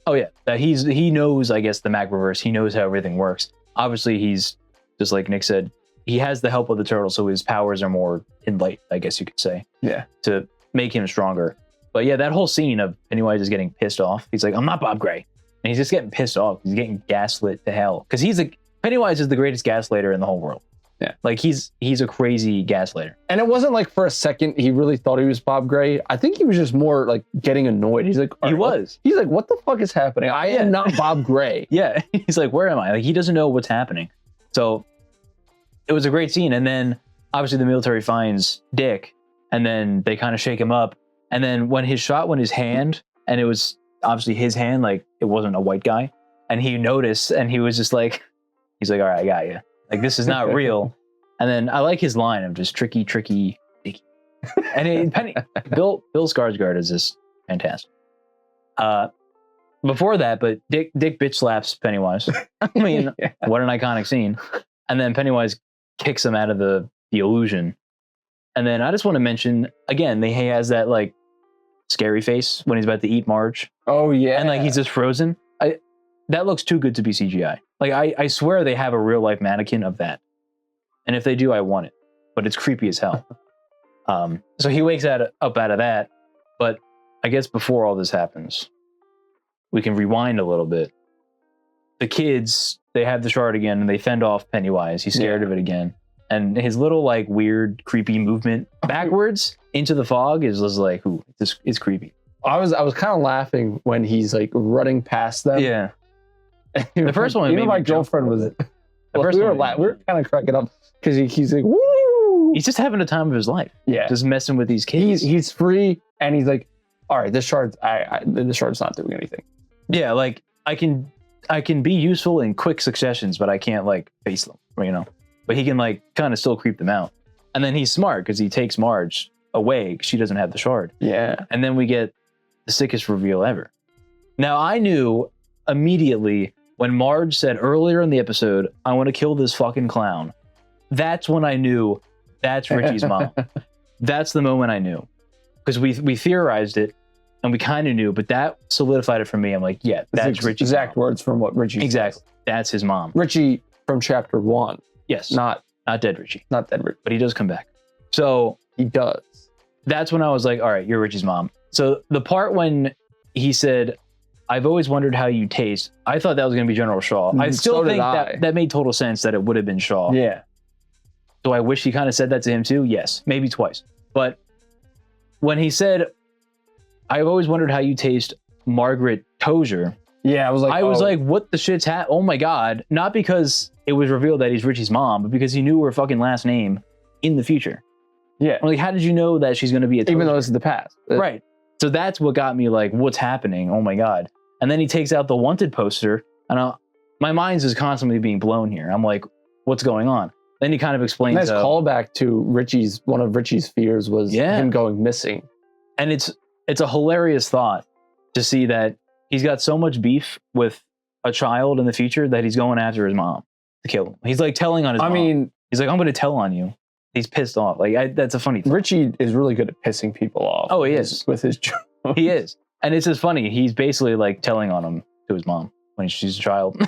Oh yeah, that he knows, I guess, the Macroverse. He knows how everything works. Obviously, he's just like Nick said. He has the help of the turtle, so his powers are more enlightened, I guess you could say. Yeah. To make him stronger. But yeah, that whole scene of Pennywise is getting pissed off. He's like, "I'm not Bob Gray," and he's just getting pissed off. He's getting gaslit to hell because Pennywise is the greatest gaslighter in the whole world. Yeah, like he's a crazy gaslighter. And it wasn't like for a second he really thought he was Bob Gray. I think he was just more like getting annoyed. He's like, He's like, what the fuck is happening? I am not Bob Gray. Yeah, he's like, where am I? Like, he doesn't know what's happening. So it was a great scene. And then obviously the military finds Dick, and then they kind of shake him up. And then when his shot went his hand, and it was obviously his hand, like it wasn't a white guy, and he noticed, and he was just like, he's like, all right, I got you. Like, this is not real. And then I like his line of just tricky, Dicky. And Bill Skarsgård is just fantastic. Before that, but Dick bitch slaps Pennywise. I mean, what an iconic scene. And then Pennywise kicks him out of the illusion. And then I just want to mention, again, he has that like scary face when he's about to eat Marge. Oh yeah. And like he's just frozen. That looks too good to be CGI. Like, I swear they have a real life mannequin of that. And if they do, I want it. But it's creepy as hell. So he wakes up out of that. But I guess before all this happens, we can rewind a little bit. The kids, they have the shard again and they fend off Pennywise. He's scared of it again. And his little like weird, creepy movement backwards into the fog is just like, ooh, this is creepy. I was kind of laughing when he's like running past them. Yeah. The first one, even my girlfriend was. We were kind of cracking up because he's like, woo! He's just having the time of his life. Yeah, just messing with these kids. He's free, and he's like, all right, this shard's not doing anything. Yeah, like I can be useful in quick successions, but I can't like face them, you know. But he can like kind of still creep them out, and then he's smart because he takes Marge away because she doesn't have the shard. Yeah, and then we get the sickest reveal ever. Now I knew immediately. When Marge said earlier in the episode, I want to kill this fucking clown, that's when I knew that's Richie's mom. That's the moment I knew. Because we theorized it, and we kind of knew, but that solidified it for me. I'm like, yeah, that's Richie's exact mom. Words from what Richie Exactly. says. That's his mom. Richie from chapter 1. Yes. Not dead Richie. Not dead Richie. But he does come back. So he does. That's when I was like, all right, you're Richie's mom. So the part when he said, I've always wondered how you taste. I thought that was going to be General Shaw. I still think that made total sense that it would have been Shaw. Yeah. So I wish he kind of said that to him too. Yes, maybe twice. But when he said, I've always wondered how you taste Margaret Tozier. Yeah, I was like, what the shit's oh my God. Not because it was revealed that he's Richie's mom, but because he knew her fucking last name in the future. Yeah. Like, how did you know that she's going to be a Tozier? Even though this is the past. Right. So that's what got me like, what's happening? Oh my God. And then he takes out the wanted poster, and my mind's just constantly being blown here. I'm like, what's going on? Then he kind of explains. Nice callback to one of Richie's fears was him going missing. And it's a hilarious thought to see that he's got so much beef with a child in the future that he's going after his mom to kill him. He's like telling on his mom. I mean, he's like, I'm going to tell on you. He's pissed off. Like that's a funny thing. Richie is really good at pissing people off. Oh, he is. With his joke. He is. And it's just funny. He's basically like telling on him to his mom when she's a child.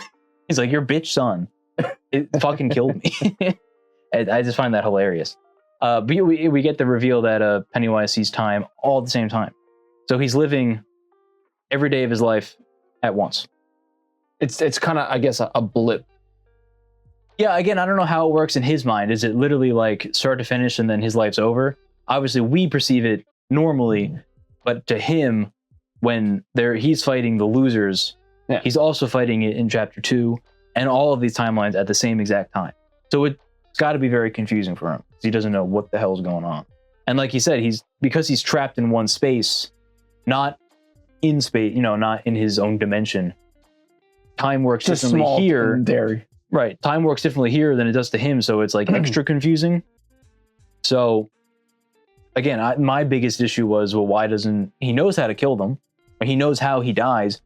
He's like, your bitch son. It fucking killed me. And I just find that hilarious. But we get the reveal that Pennywise sees time all at the same time. So he's living every day of his life at once. It's kind of, I guess, a blip. Yeah, again, I don't know how it works in his mind. Is it literally like start to finish and then his life's over? Obviously, we perceive it normally, but to him, when he's fighting the losers, he's also fighting it in chapter 2 and all of these timelines at the same exact time. So it's got to be very confusing for him. He doesn't know what the hell's going on. And like he said, because he's trapped in one space, not in space, not in his own dimension. Time works differently here. Derry. Right. Time works differently here than it does to him. So it's like extra confusing. So again, my biggest issue was, well, why doesn't he knows how to kill them? Or he knows how he dies.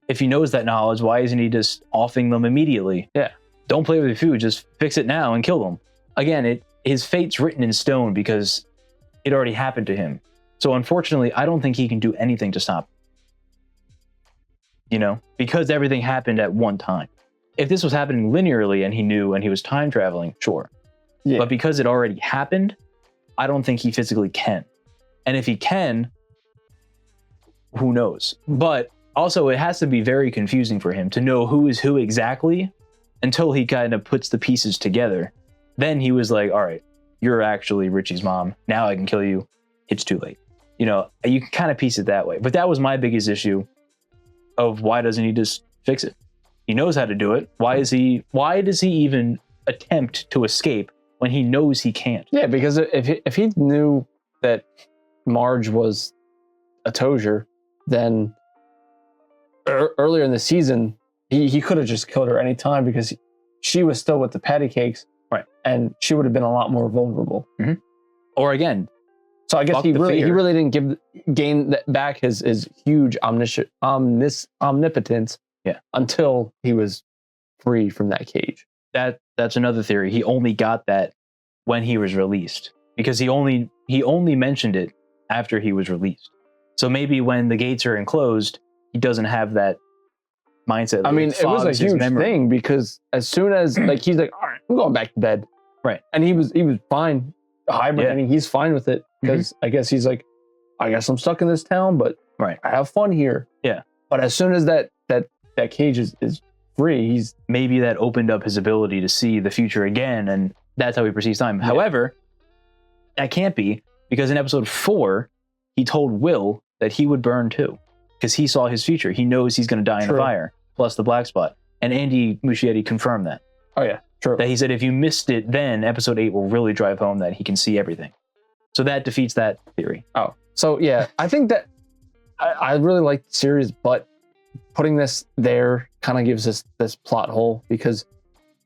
If he knows that knowledge, why isn't he just offing them immediately? Yeah. Don't play with your food. Just fix it now and kill them. Again, his fate's written in stone because it already happened to him. So unfortunately, I don't think he can do anything to stop it. Because everything happened at one time. If this was happening linearly and he knew and he was time traveling, sure. Yeah. But because it already happened, I don't think he physically can. And if he can, who knows? But also, it has to be very confusing for him to know who is who exactly until he kind of puts the pieces together. Then he was like, all right, you're actually Richie's mom. Now I can kill you. It's too late. You can kind of piece it that way. But that was my biggest issue of why doesn't he just fix it? He knows how to do it. Why does he even attempt to escape when he knows he can't? Yeah, because if he knew that Marge was a Tozier, then earlier in the season, he could have just killed her anytime because she was still with the patty cakes. Right. And she would have been a lot more vulnerable. Mm-hmm. Or again, so I guess he really didn't gain back his huge omnipotence until he was free from that cage. That's another theory. He only got that when he was released because he only mentioned it after he was released. So maybe when the gates are enclosed, he doesn't have that mindset. I mean, it was a huge thing because as soon as he's like, all right, I'm going back to bed. Right. And he was fine hibernating. Yeah. He's fine with it because I guess he's like, I guess I'm stuck in this town, but I have fun here. Yeah. But as soon as that cage is free, maybe that opened up his ability to see the future again, and that's how he perceives time. Yeah. However, that can't be because in episode 4, he told Will that he would burn too because he saw his future. He knows he's going to die in a fire, plus the black spot. And Andy Muschietti confirmed that. Oh yeah, true. That he said if you missed it, then episode 8 will really drive home that he can see everything. So that defeats that theory. Oh, so yeah, I think that I really like the series, but putting this there kind of gives us this plot hole because,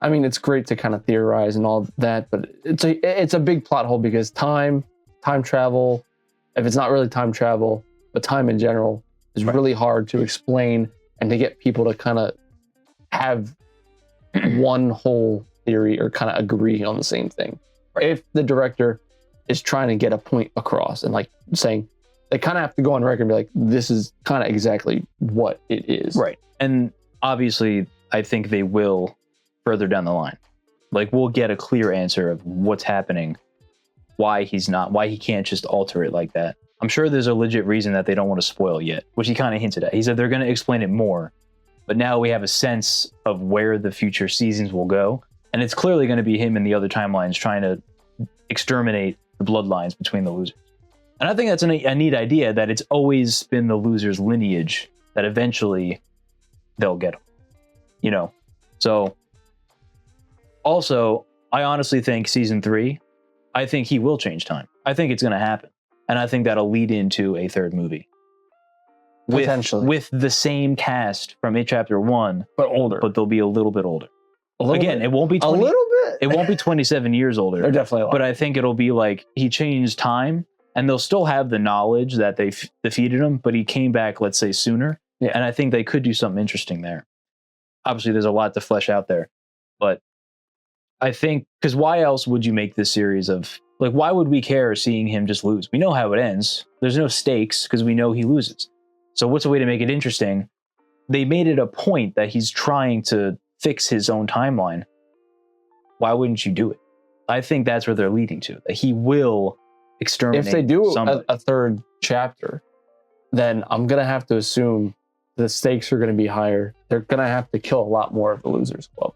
I mean, it's great to kind of theorize and all that, but it's a big plot hole because time travel, if it's not really time travel, but time in general is really hard to explain and to get people to kind of have one whole theory or kind of agree on the same thing. If the director is trying to get a point across and saying, they kind of have to go on record and be like, this is kind of exactly what it is. Right. And obviously, I think they will further down the line. We'll get a clear answer of what's happening, why he can't just alter it like that. I'm sure there's a legit reason that they don't want to spoil yet, which he kind of hinted at. He said they're going to explain it more, but now we have a sense of where the future seasons will go. And it's clearly going to be him and the other timelines trying to exterminate the bloodlines between the losers. And I think that's a neat idea that it's always been the loser's lineage that eventually they'll get them. So also, I honestly think season 3, I think he will change time. I think it's going to happen. And I think that'll lead into a third movie. Potentially. With the same cast from It Chapter 1. But older. But they'll be a little bit older. Again, it won't be 20, a little bit. It won't be 27 years older. They're definitely older. But I think it'll be he changed time, and they'll still have the knowledge that they defeated him, but he came back, let's say, sooner. Yeah. And I think they could do something interesting there. Obviously, there's a lot to flesh out there, but I think, because why else would you make this series of, like, why would we care seeing him just lose? We know how it ends. There's no stakes because we know he loses. So what's a way to make it interesting? They made it a point that he's trying to fix his own timeline. Why wouldn't you do it? I think that's where they're leading to, that he will exterminate If they do somebody. a third chapter, then I'm going to have to assume the stakes are going to be higher. They're going to have to kill a lot more of the Losers Club.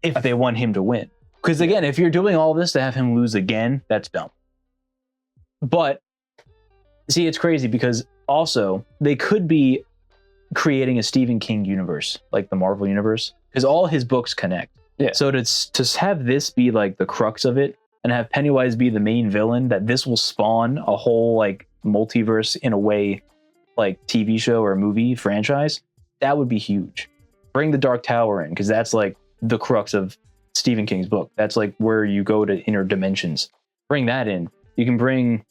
If they want him to win. Because again, if you're doing all this to have him lose again, that's dumb. But see, it's crazy because also they could be creating a Stephen King universe, like the Marvel universe, because all his books connect. Yeah. So to have this be like the crux of it and have Pennywise be the main villain, that this will spawn a whole like multiverse in a way, like TV show or movie franchise, that would be huge. Bring the Dark Tower in, because that's like the crux of Stephen King's book. That's like where you go to inner dimensions. Bring that in. You can bring,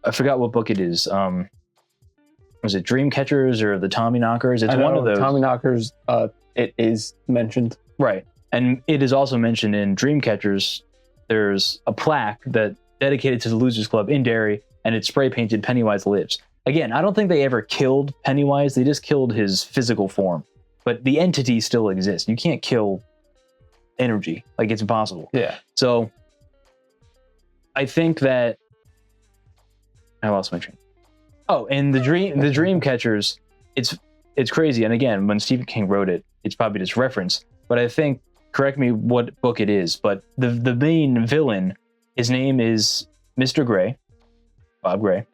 I forgot what book it is. Was it Dreamcatchers or the Tommyknockers? It's one of those. Tommyknockers, it is mentioned. Right. And it is also mentioned in Dreamcatchers. There's a plaque that dedicated to the Losers Club in Derry, and it's spray painted Pennywise lives. Again, I don't think they ever killed Pennywise. They just killed his physical form. But the entity still exists. You can't kill energy. Like, it's impossible. Yeah. So I think that I lost my train. Oh, and the Dreamcatchers, it's crazy. And again, when Stephen King wrote it, it's probably just reference. But I think, correct me what book it is, but the main villain, his name is Mr. Gray, Bob Gray.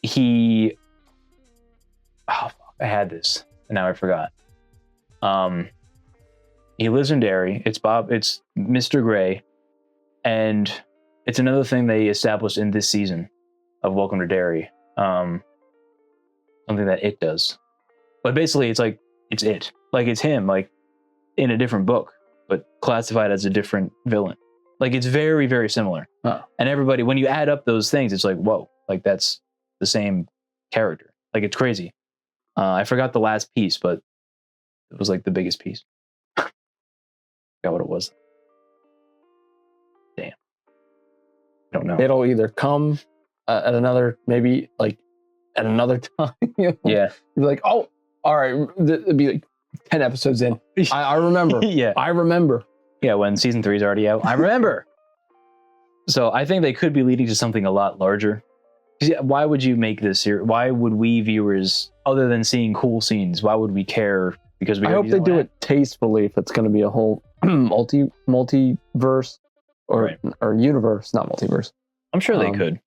He, oh fuck, I had this and now I forgot. He lives in Derry. It's Mr. Gray, and it's another thing they established in this season of Welcome to Derry. Something that it does, but basically it's like it's him, like in a different book, but classified as a different villain. Like, it's very, very similar. Oh. And everybody, when you add up those things, it's like, whoa, like that's the same character. Like, it's crazy. I forgot the last piece, but it was like the biggest piece. Forgot what it was. Damn. I don't know. It'll either come at another, maybe like at another time. Yeah. You'd be like, oh, all right. It'd be like 10 episodes in. I remember. Yeah. I remember. Yeah, when season 3 is already out. I remember. So I think they could be leading to something a lot larger. Why would you make this here? Why would we viewers, other than seeing cool scenes, why would we care? Because we I hope they do it tastefully. If it's going to be a whole multiverse or universe, not multiverse. I'm sure they could.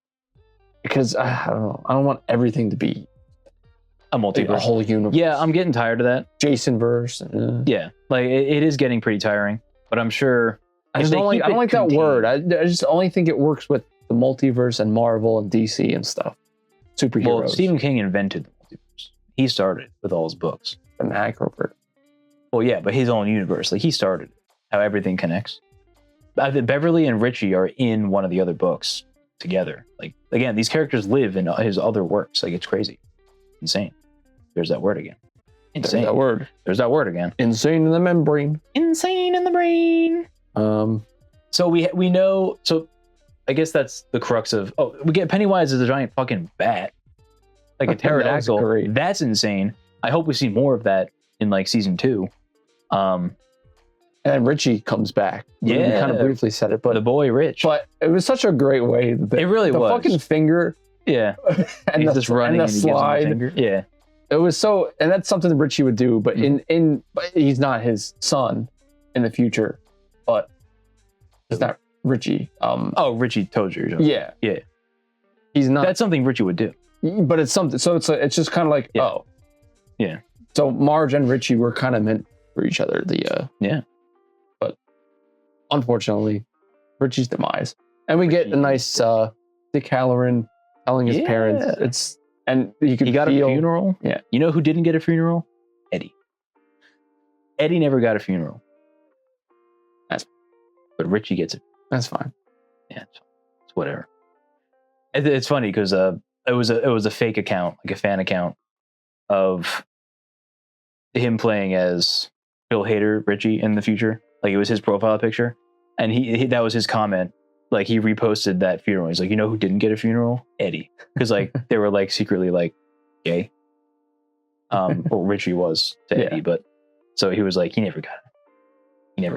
Because I don't know. I don't want everything to be a multiverse, a whole universe. Yeah, I'm getting tired of that. Jason verse. Yeah, like it is getting pretty tiring. But I'm sure. I don't like that word. I just only think it works with the multiverse and Marvel and DC and stuff. Superheroes. Well, Stephen King invented the multiverse. He started with all his books. The macroverse. Well, yeah, but his own universe. Like, he started how everything connects. Beverly and Richie are in one of the other books together. Like, again, these characters live in his other works. Like, it's crazy. Insane. There's that word again. Insane. There's that word again. Insane in the membrane. Insane in the brain. So we know. So I guess that's the crux of. Oh, we get Pennywise as a giant fucking bat, like a pterodactyl. That's insane. I hope we see more of that in like season 2. And Richie comes back. Yeah, we kind of briefly said it, but the boy Rich. But it was such a great way. It really was. The fucking finger. Yeah, and he's just running and the slide. Yeah. It was so, and that's something that Richie would do, but but he's not his son in the future, but it's not Richie. Oh, Richie told you. Yeah. Yeah. He's not. That's something Richie would do. But it's something, so it's just kind of like, oh. Yeah. So Marge and Richie were kind of meant for each other. Yeah. But unfortunately, Richie's demise. And we get a nice Dick Halloran telling his parents, and he got a funeral. Yeah. You know who didn't get a funeral? Eddie. Eddie never got a funeral. But Richie gets it. That's fine. Yeah, it's whatever. It's funny because it was a fake account, like a fan account, of him playing as Bill Hader, Richie, in the future. Like, it was his profile picture, and he that was his comment. Like, he reposted that funeral. He's like, you know who didn't get a funeral? Eddie, because like they were like secretly like gay. Well, Richie was to Eddie, but so he was like, he never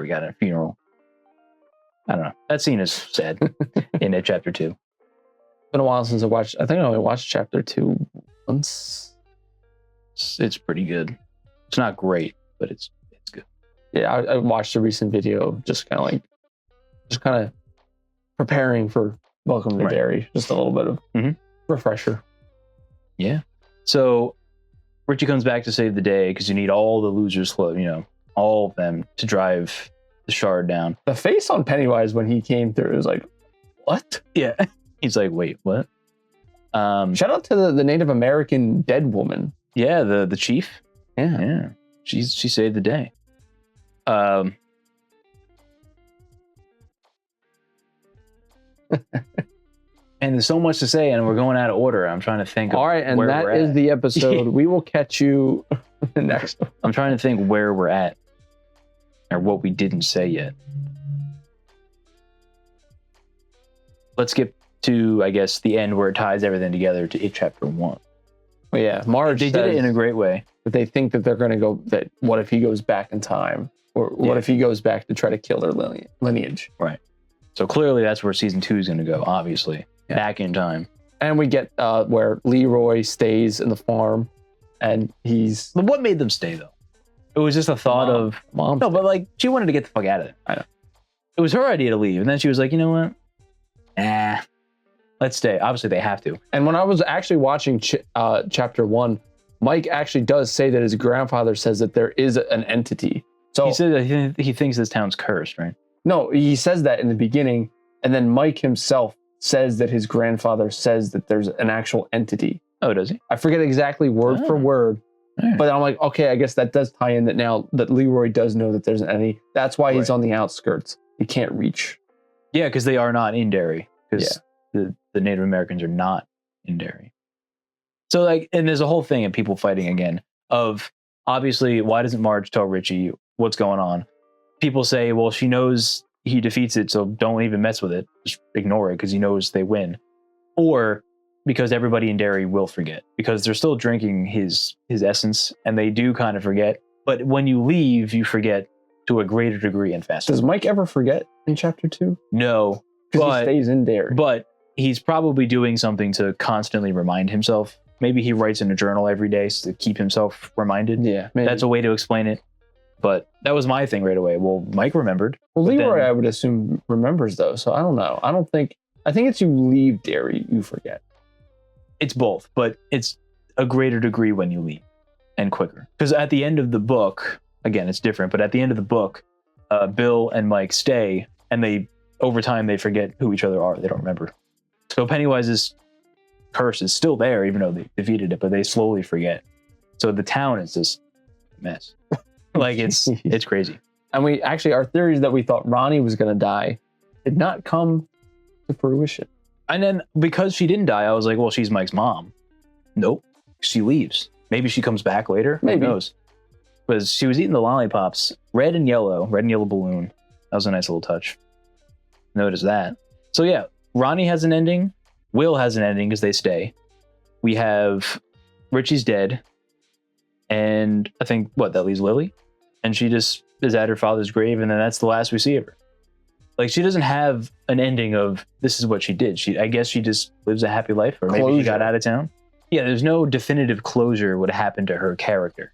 got a funeral. I don't know. That scene is sad in chapter 2. It's been a while since I watched. I think I only watched chapter 2 once. It's pretty good. It's not great, but it's good. Yeah, I watched a recent video, just kind of preparing for Welcome to Derry. Just a little bit of refresher. Yeah. So Richie comes back to save the day because you need all the losers, all of them to drive the shard down. The face on Pennywise when he came through was like, what? Yeah. He's like, wait, what? Shout out to the Native American dead woman. Yeah, the chief. Yeah. She saved the day. And there's so much to say, and we're going out of order. I'm trying to think. All right, and that is the episode. We will catch you next. I'm trying to think where we're at, or what we didn't say yet. Let's get to, I guess, the end where it ties everything together to chapter 1. Well, yeah, Marge. They did it in a great way. But they think that they're going to go. That what if he goes back in time, or what if he goes back to try to kill their lineage? Right. So clearly, that's where season 2 is going to go. Obviously. Back in time. And we get where Leroy stays in the farm, and he's... But what made them stay, though? It was just a thought of... Mom. No, but like, she wanted to get the fuck out of there. I know. It was her idea to leave, and then she was like, you know what? Nah, let's stay. Obviously, they have to. And when I was actually watching chapter 1, Mike actually does say that his grandfather says that there is an entity. So he said that he thinks this town's cursed, right? No, he says that in the beginning, and then Mike himself says that his grandfather says that there's an actual entity. Oh, does he? I forget exactly word for word, but I'm like, okay, I guess that does tie in that now that Leroy does know that there's an entity. That's why he's on the outskirts. He can't reach. Yeah, because they are not in Derry. Because the Native Americans are not in Derry. So like, and there's a whole thing of people fighting again of, obviously, why doesn't Marge tell Richie what's going on? People say, well, she knows he defeats it, so don't even mess with it. Just ignore it because he knows they win. Or because everybody in Derry will forget because they're still drinking his essence and they do kind of forget. But when you leave, you forget to a greater degree and faster. Does Mike ever forget in chapter 2? No. Because he stays in Derry. But he's probably doing something to constantly remind himself. Maybe he writes in a journal every day to keep himself reminded. Yeah, maybe. That's a way to explain it. But that was my thing right away. Well, Mike remembered. Well, Leroy, I would assume, remembers, though. So I don't know. I think it's you leave Derry, you forget. It's both, but it's a greater degree when you leave and quicker. Because at the end of the book, again, it's different, but at the end of the book, Bill and Mike stay, and over time, they forget who each other are. They don't remember. So Pennywise's curse is still there, even though they defeated it, but they slowly forget. So the town is just a mess. Like, it's crazy. And we actually, our theories that we thought Ronnie was going to die did not come to fruition. And then because she didn't die, I was like, well, she's Mike's mom. Nope. She leaves. Maybe she comes back later. Maybe. Who knows? Because she was eating the lollipops, red and yellow balloon. That was a nice little touch. Notice that. So yeah, Ronnie has an ending. Will has an ending because they stay. We have Richie's dead. And I think, that leaves Lily? And she just is at her father's grave, and then that's the last we see of her. Like, she doesn't have an ending of, this is what she did. I guess she just lives a happy life, or maybe she got out of town. Yeah, there's no definitive closure what happened to her character.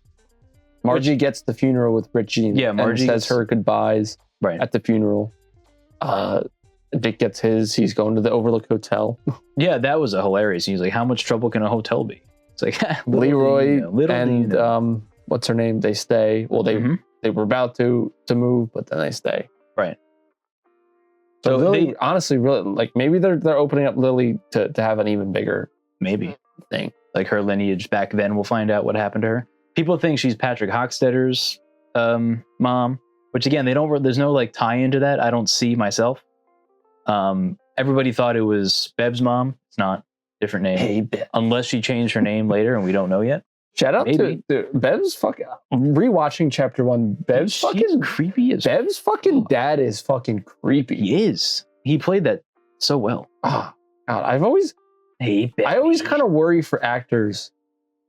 Margie gets the funeral with Richie and says her goodbyes at the funeral. Dick gets his. He's going to the Overlook Hotel. Yeah, that was a hilarious. He's like, how much trouble can a hotel be? It's like, Leroy and what's her name? They stay. Well, they were about to move, but then they stay. Right. So Lily, honestly, really, like, maybe they're opening up Lily to have an even bigger thing. Like her lineage back then, we'll find out what happened to her. People think she's Patrick Hockstetter's mom, which again, there's no like tie into that. I don't see myself. Everybody thought it was Bev's mom. It's not. Different name. Hey, Bev. Unless she changed her name later and we don't know yet. Shout out Maybe. to Bev's fucking rewatching chapter 1. Bev's She's fucking creepy as Bev's fucking dad is fucking creepy. He is. He played that so well. Oh, God, I always kind of worry for actors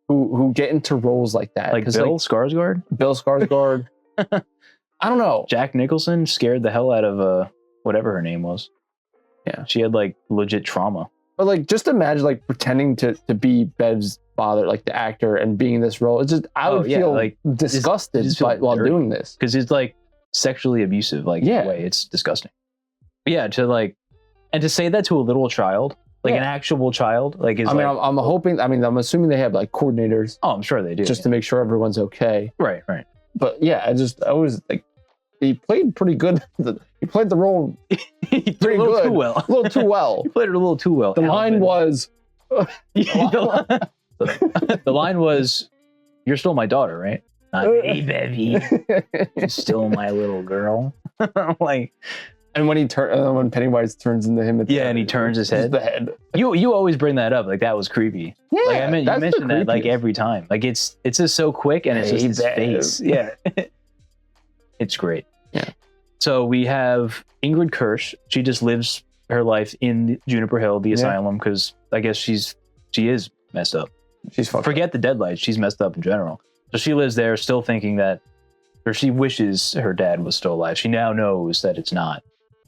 who get into roles like that. Like Bill Skarsgård? Bill Skarsgård. I don't know. Jack Nicholson scared the hell out of whatever her name was. Yeah. She had like legit trauma. But like, just imagine like pretending to be Bev's father, like the actor, and being in this role. It's just, I would feel like disgusted while doing this. Because it's like sexually abusive, like the way it's disgusting. But yeah, to say that to a little child, like an actual child, like is I'm hoping, I'm assuming they have like coordinators. Oh, I'm sure they do. Just to make sure everyone's okay. Right. But yeah, I was like, he played pretty good. He played the role pretty good. A little too well. He played it a little too well. The line was... the line was, "You're still my daughter, right?" Not, "Hey, Bevy, you're still my little girl." Like, and when Pennywise turns into him, and he turns his head. The head. You always bring that up, like that was creepy. Yeah, like you mentioned that like every time. Like it's just so quick, and it's just his face. Yeah, it's great. Yeah. So we have Ingrid Kirsch. She just lives her life in Juniper Hill, the asylum, because I guess she is messed up. She's fucked Forget the deadlights. She's messed up in general. So she lives there still thinking that, or she wishes her dad was still alive. She now knows that it's not,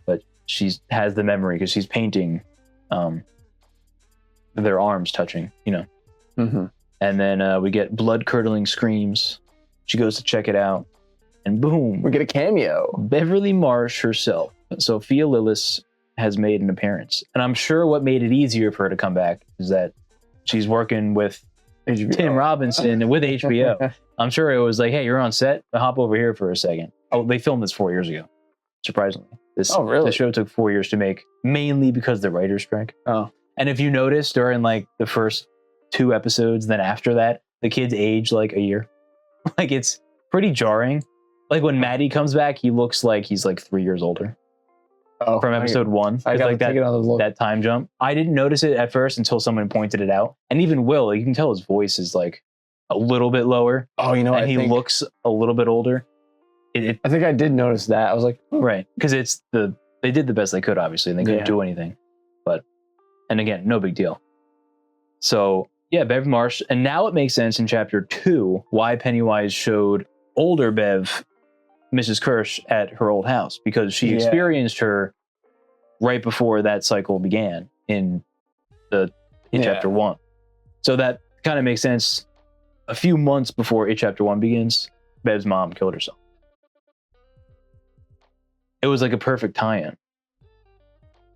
but she has the memory because she's painting their arms touching, Mm-hmm. And then we get blood-curdling screams. She goes to check it out, and boom. We get a cameo. Beverly Marsh herself, Sophia Lillis, has made an appearance. And I'm sure what made it easier for her to come back is that she's working with HBO. Tim Robinson with HBO. I'm sure it was like, "Hey, you're on set. Hop over here for a second." Oh, they filmed this 4 years ago. Surprisingly, really? The show took 4 years to make, mainly because of the writer's strike. Oh, and if you notice during like the first 2 episodes, then after that, the kids age like a year. Like it's pretty jarring. Like when Maddie comes back, he looks like he's like 3 years older. Oh, from episode 1. I got like that time jump. I didn't notice it at first until someone pointed it out. And even Will, like, you can tell his voice is like a little bit lower. Oh, you know, and he looks a little bit older. I think I did notice that. I was like, right, because they did the best they could, obviously, and they couldn't do anything. But, and again, no big deal. So yeah, Bev Marsh, and now it makes sense in chapter 2 why Pennywise showed older Bev, Mrs. Kirsch, at her old house, because she experienced her right before that cycle began in chapter 1. So that kind of makes sense. A few months before chapter 1 begins, Bev's mom killed herself. It was like a perfect tie-in.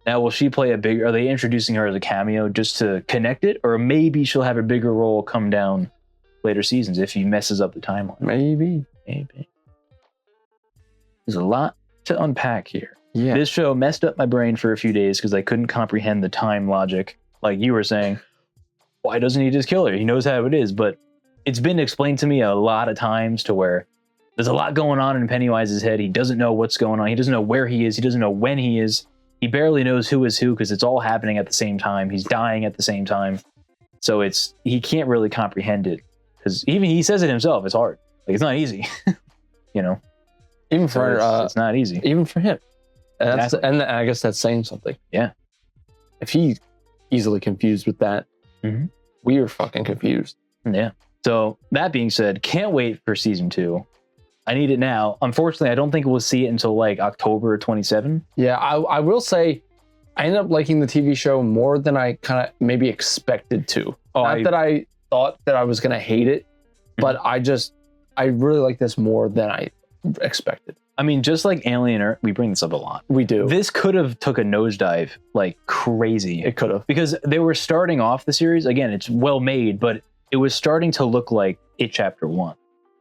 Now, will she play are they introducing her as a cameo just to connect it? Or maybe she'll have a bigger role come down later seasons if he messes up the timeline. Maybe. There's a lot to unpack here. Yeah. This show messed up my brain for a few days because I couldn't comprehend the time logic. Like you were saying, why doesn't he just kill her? He knows how it is. But it's been explained to me a lot of times to where there's a lot going on in Pennywise's head. He doesn't know what's going on. He doesn't know where he is. He doesn't know when he is. He barely knows who is who because it's all happening at the same time. He's dying at the same time. So he can't really comprehend it. Because even he says it himself, it's hard. Like, it's not easy. Even for it's not easy. Even for him. And I guess that's saying something. Yeah. If he's easily confused with that, we are fucking confused. Yeah. So that being said, can't wait for season 2. I need it now. Unfortunately, I don't think we'll see it until like October 27. Yeah, I will say I ended up liking the TV show more than I kind of maybe expected to. Not that I thought that I was going to hate it, but I really like this more than I expected. I mean, just like Alien Earth, we bring this up a lot. We do. This could have took a nosedive like crazy. It could have. Because they were starting off the series. Again, it's well made, but it was starting to look like It Chapter 1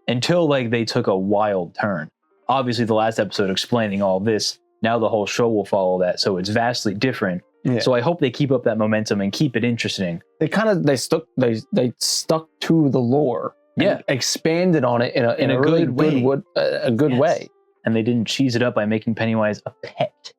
until like they took a wild turn. Obviously, the last episode explaining all this, now the whole show will follow that. So it's vastly different. Yeah. So I hope they keep up that momentum and keep it interesting. They stuck to the lore. Yeah. Expanded on it in a really good way. And they didn't cheese it up by making Pennywise a pet.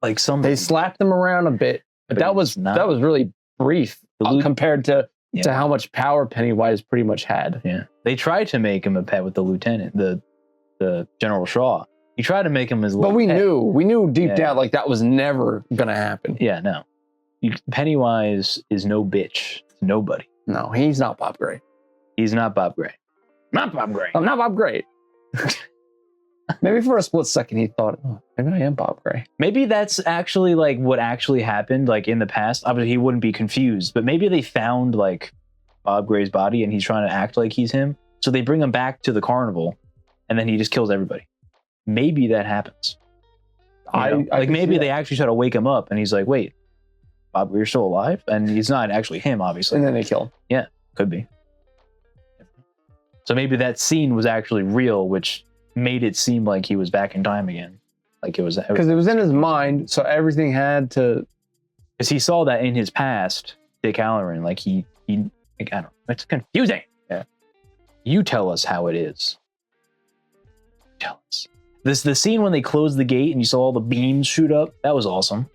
Like some they slapped them around a bit, but that was really brief compared to to how much power Pennywise pretty much had. Yeah. They tried to make him a pet with the lieutenant, the General Shaw. He tried to make him his little But we pet. knew deep down like that was never gonna happen. Yeah, no. Pennywise is no bitch. It's nobody. No, he's not Bob Gray. He's not Bob Gray. Not Bob Gray. I'm not Bob Gray. Maybe for a split second he thought, oh, maybe I am Bob Gray. Maybe that's actually like what actually happened, like in the past. Obviously, he wouldn't be confused, but maybe they found like Bob Gray's body and he's trying to act like he's him. So they bring him back to the carnival and then he just kills everybody. Maybe that happens. Maybe they actually try to wake him up and he's like, wait, Bob, you're still alive? And he's not actually him, obviously. And then they kill him. Yeah, could be. So maybe that scene was actually real, which made it seem like he was back in time again. Like it was because it was in his mind, so everything had to. Because he saw that in his past, Dick Halloran. Like he like, I don't know. It's confusing. Yeah. You tell us how it is. Tell us. The scene when they closed the gate and you saw all the beams shoot up, that was awesome.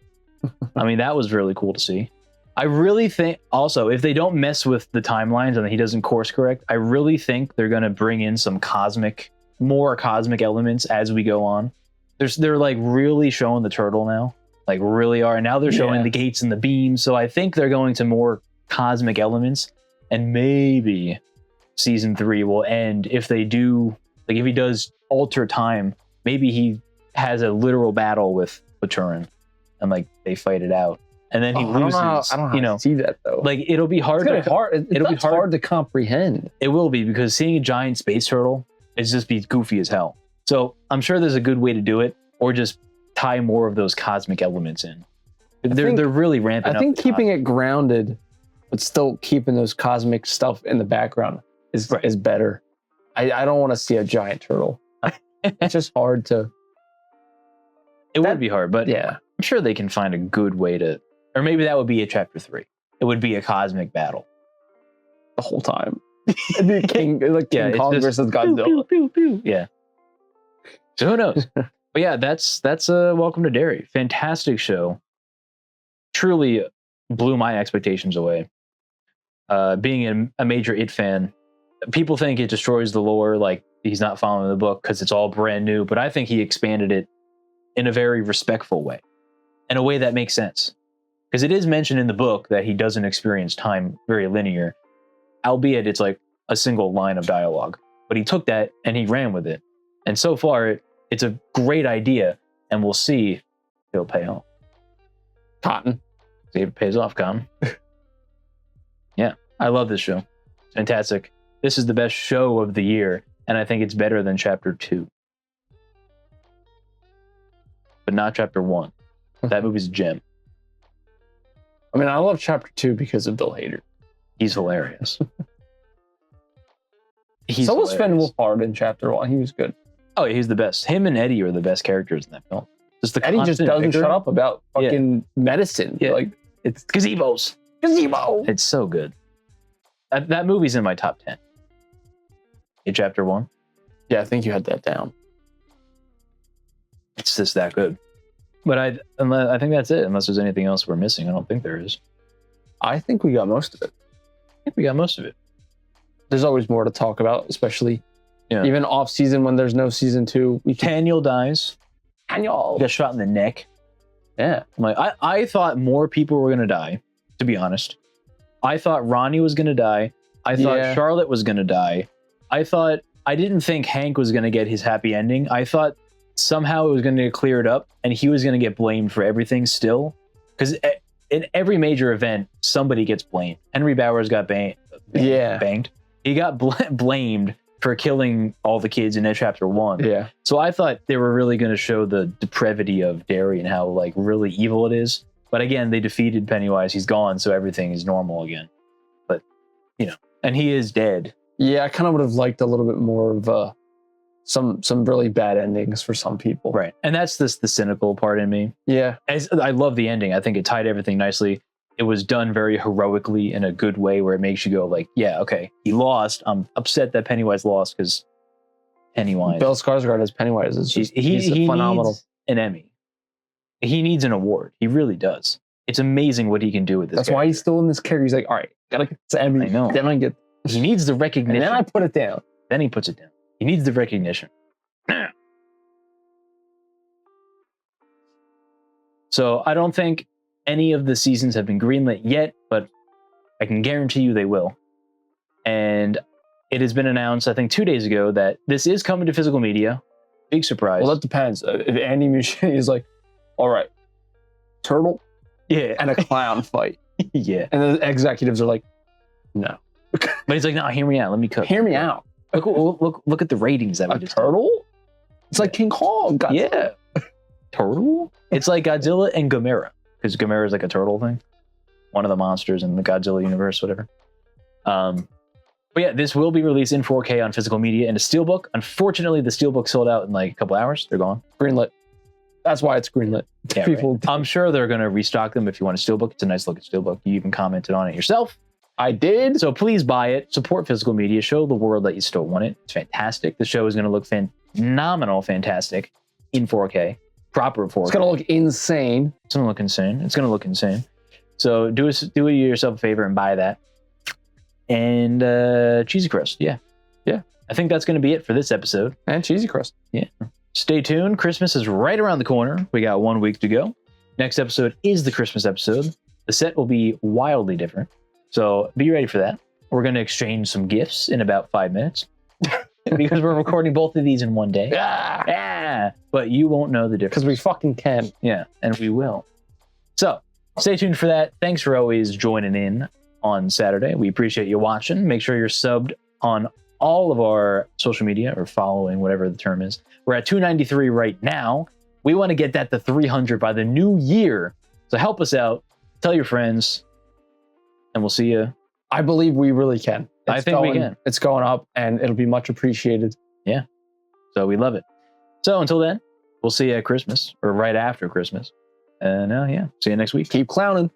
I mean, that was really cool to see. I really think also, if they don't mess with the timelines and he doesn't course correct, I really think they're going to bring in some more cosmic elements as we go on. They're like really showing the turtle now, like really are. And now they're showing the gates and the beams. So I think they're going to more cosmic elements, and maybe season 3 will end if they do, like if he does alter time, maybe he has a literal battle with Turin and like they fight it out. And then he loses. I don't know how to see that though. Like it'll be hard. It'll be hard to comprehend. It will be, because seeing a giant space turtle is just be goofy as hell. So I'm sure there's a good way to do it, or just tie more of those cosmic elements in. They're really ramping up. I think keeping it grounded, but still keeping those cosmic stuff in the background is better. I don't want to see a giant turtle. It's just hard to. It would be hard, but yeah, I'm sure they can find a good way to. Or maybe that would be a chapter 3. It would be a cosmic battle the whole time. It'd be King Kong versus Godzilla. Pew, pew, pew, pew. Yeah. So who knows? But yeah, that's Welcome to Derry. Fantastic show. Truly blew my expectations away. Being a major It fan, people think it destroys the lore, like he's not following the book because it's all brand new. But I think he expanded it in a very respectful way, in a way that makes sense. Because it is mentioned in the book that he doesn't experience time very linear, albeit it's like a single line of dialogue. But he took that and he ran with it. And so far, it's a great idea, and we'll see if it'll pay off. Cotton. See if it pays off, Cotton. Yeah, I love this show. It's fantastic. This is the best show of the year, and I think it's better than Chapter 2. But not Chapter 1. That movie's a gem. I mean, I love Chapter 2 because of Bill Hader. He's hilarious. So was Finn Wolfhard in Chapter 1. He was good. Oh, he's the best. Him and Eddie are the best characters in that film. Eddie just doesn't shut up about fucking medicine. Yeah. Like, it's gazebos. Gazebo. It's so good. That movie's in my top 10. In Chapter 1. Yeah, I think you had that down. It's just that good. But I think that's it, unless there's anything else we're missing. I don't think there is. I think we got most of it. I think we got most of it. There's always more to talk about, especially even off season when there's no season 2. Daniel dies. Daniel got shot in the neck. Yeah. I'm like, I thought more people were gonna die, to be honest. I thought Ronnie was gonna die. I thought Charlotte was gonna die. I didn't think Hank was gonna get his happy ending. I thought somehow it was going to get cleared up and he was going to get blamed for everything still. Because in every major event, somebody gets blamed. Henry Bowers got banged. He got blamed for killing all the kids in Chapter 1. Yeah. So I thought they were really going to show the depravity of Derry and how like really evil it is. But again, they defeated Pennywise. He's gone, so everything is normal again. But, and he is dead. Yeah, I kind of would have liked a little bit more of some really bad endings for some people. Right. And that's the cynical part in me. Yeah. I love the ending. I think it tied everything nicely. It was done very heroically in a good way where it makes you go like, yeah, okay, he lost. I'm upset that Pennywise lost because Pennywise. Bill Skarsgård as Pennywise is just, he's phenomenal. Needs an Emmy. He needs an award. He really does. It's amazing what he can do with this. That's why he's still in this character. He's like, all right, gotta get this Emmy. I know. Then I get. He needs the recognition. And then I put it down. Then he puts it down. He needs the recognition. So I don't think any of the seasons have been greenlit yet, but I can guarantee you they will. And it has been announced, I think 2 days ago, that this is coming to physical media. Big surprise. Well, that depends. If Andy Muschietti is like, all right, turtle and a clown fight. Yeah. And the executives are like, no. But he's like, no, hear me out. Let me cook. Hear me out. Look at the ratings that we just turtle? It's like King Kong. Yeah. Turtle? It's like Godzilla and Gamera. Because Gamera is like a turtle thing. One of the monsters in the Godzilla universe, whatever. But yeah, this will be released in 4K on physical media in a steelbook. Unfortunately, the steelbook sold out in like a couple hours. They're gone. Greenlit. That's why it's greenlit. Yeah, people. Right. I'm sure they're going to restock them if you want a steelbook. It's a nice looking steelbook. You even commented on it yourself. I did. So please buy it. Support physical media. Show the world that you still want it. It's fantastic. The show is going to look phenomenal, fantastic in 4K. Proper 4K. It's going to look insane. It's going to look insane. It's going to look insane. So do yourself a favor and buy that. And Cheesy Crust. Yeah. Yeah. I think that's going to be it for this episode. And Cheesy Crust. Yeah. Stay tuned. Christmas is right around the corner. We got 1 week to go. Next episode is the Christmas episode. The set will be wildly different. So be ready for that. We're going to exchange some gifts in about 5 minutes because we're recording both of these in one day. Yeah. But you won't know the difference. Because we fucking can. Yeah. And we will. So stay tuned for that. Thanks for always joining in on Saturday. We appreciate you watching. Make sure you're subbed on all of our social media or following, whatever the term is. We're at 293 right now. We want to get that to 300 by the new year. So help us out. Tell your friends. And we'll see you. I believe we really can. I think we can. It's going up and it'll be much appreciated. Yeah. So we love it. So until then, we'll see you at Christmas or right after Christmas. And yeah, see you next week. Keep clowning.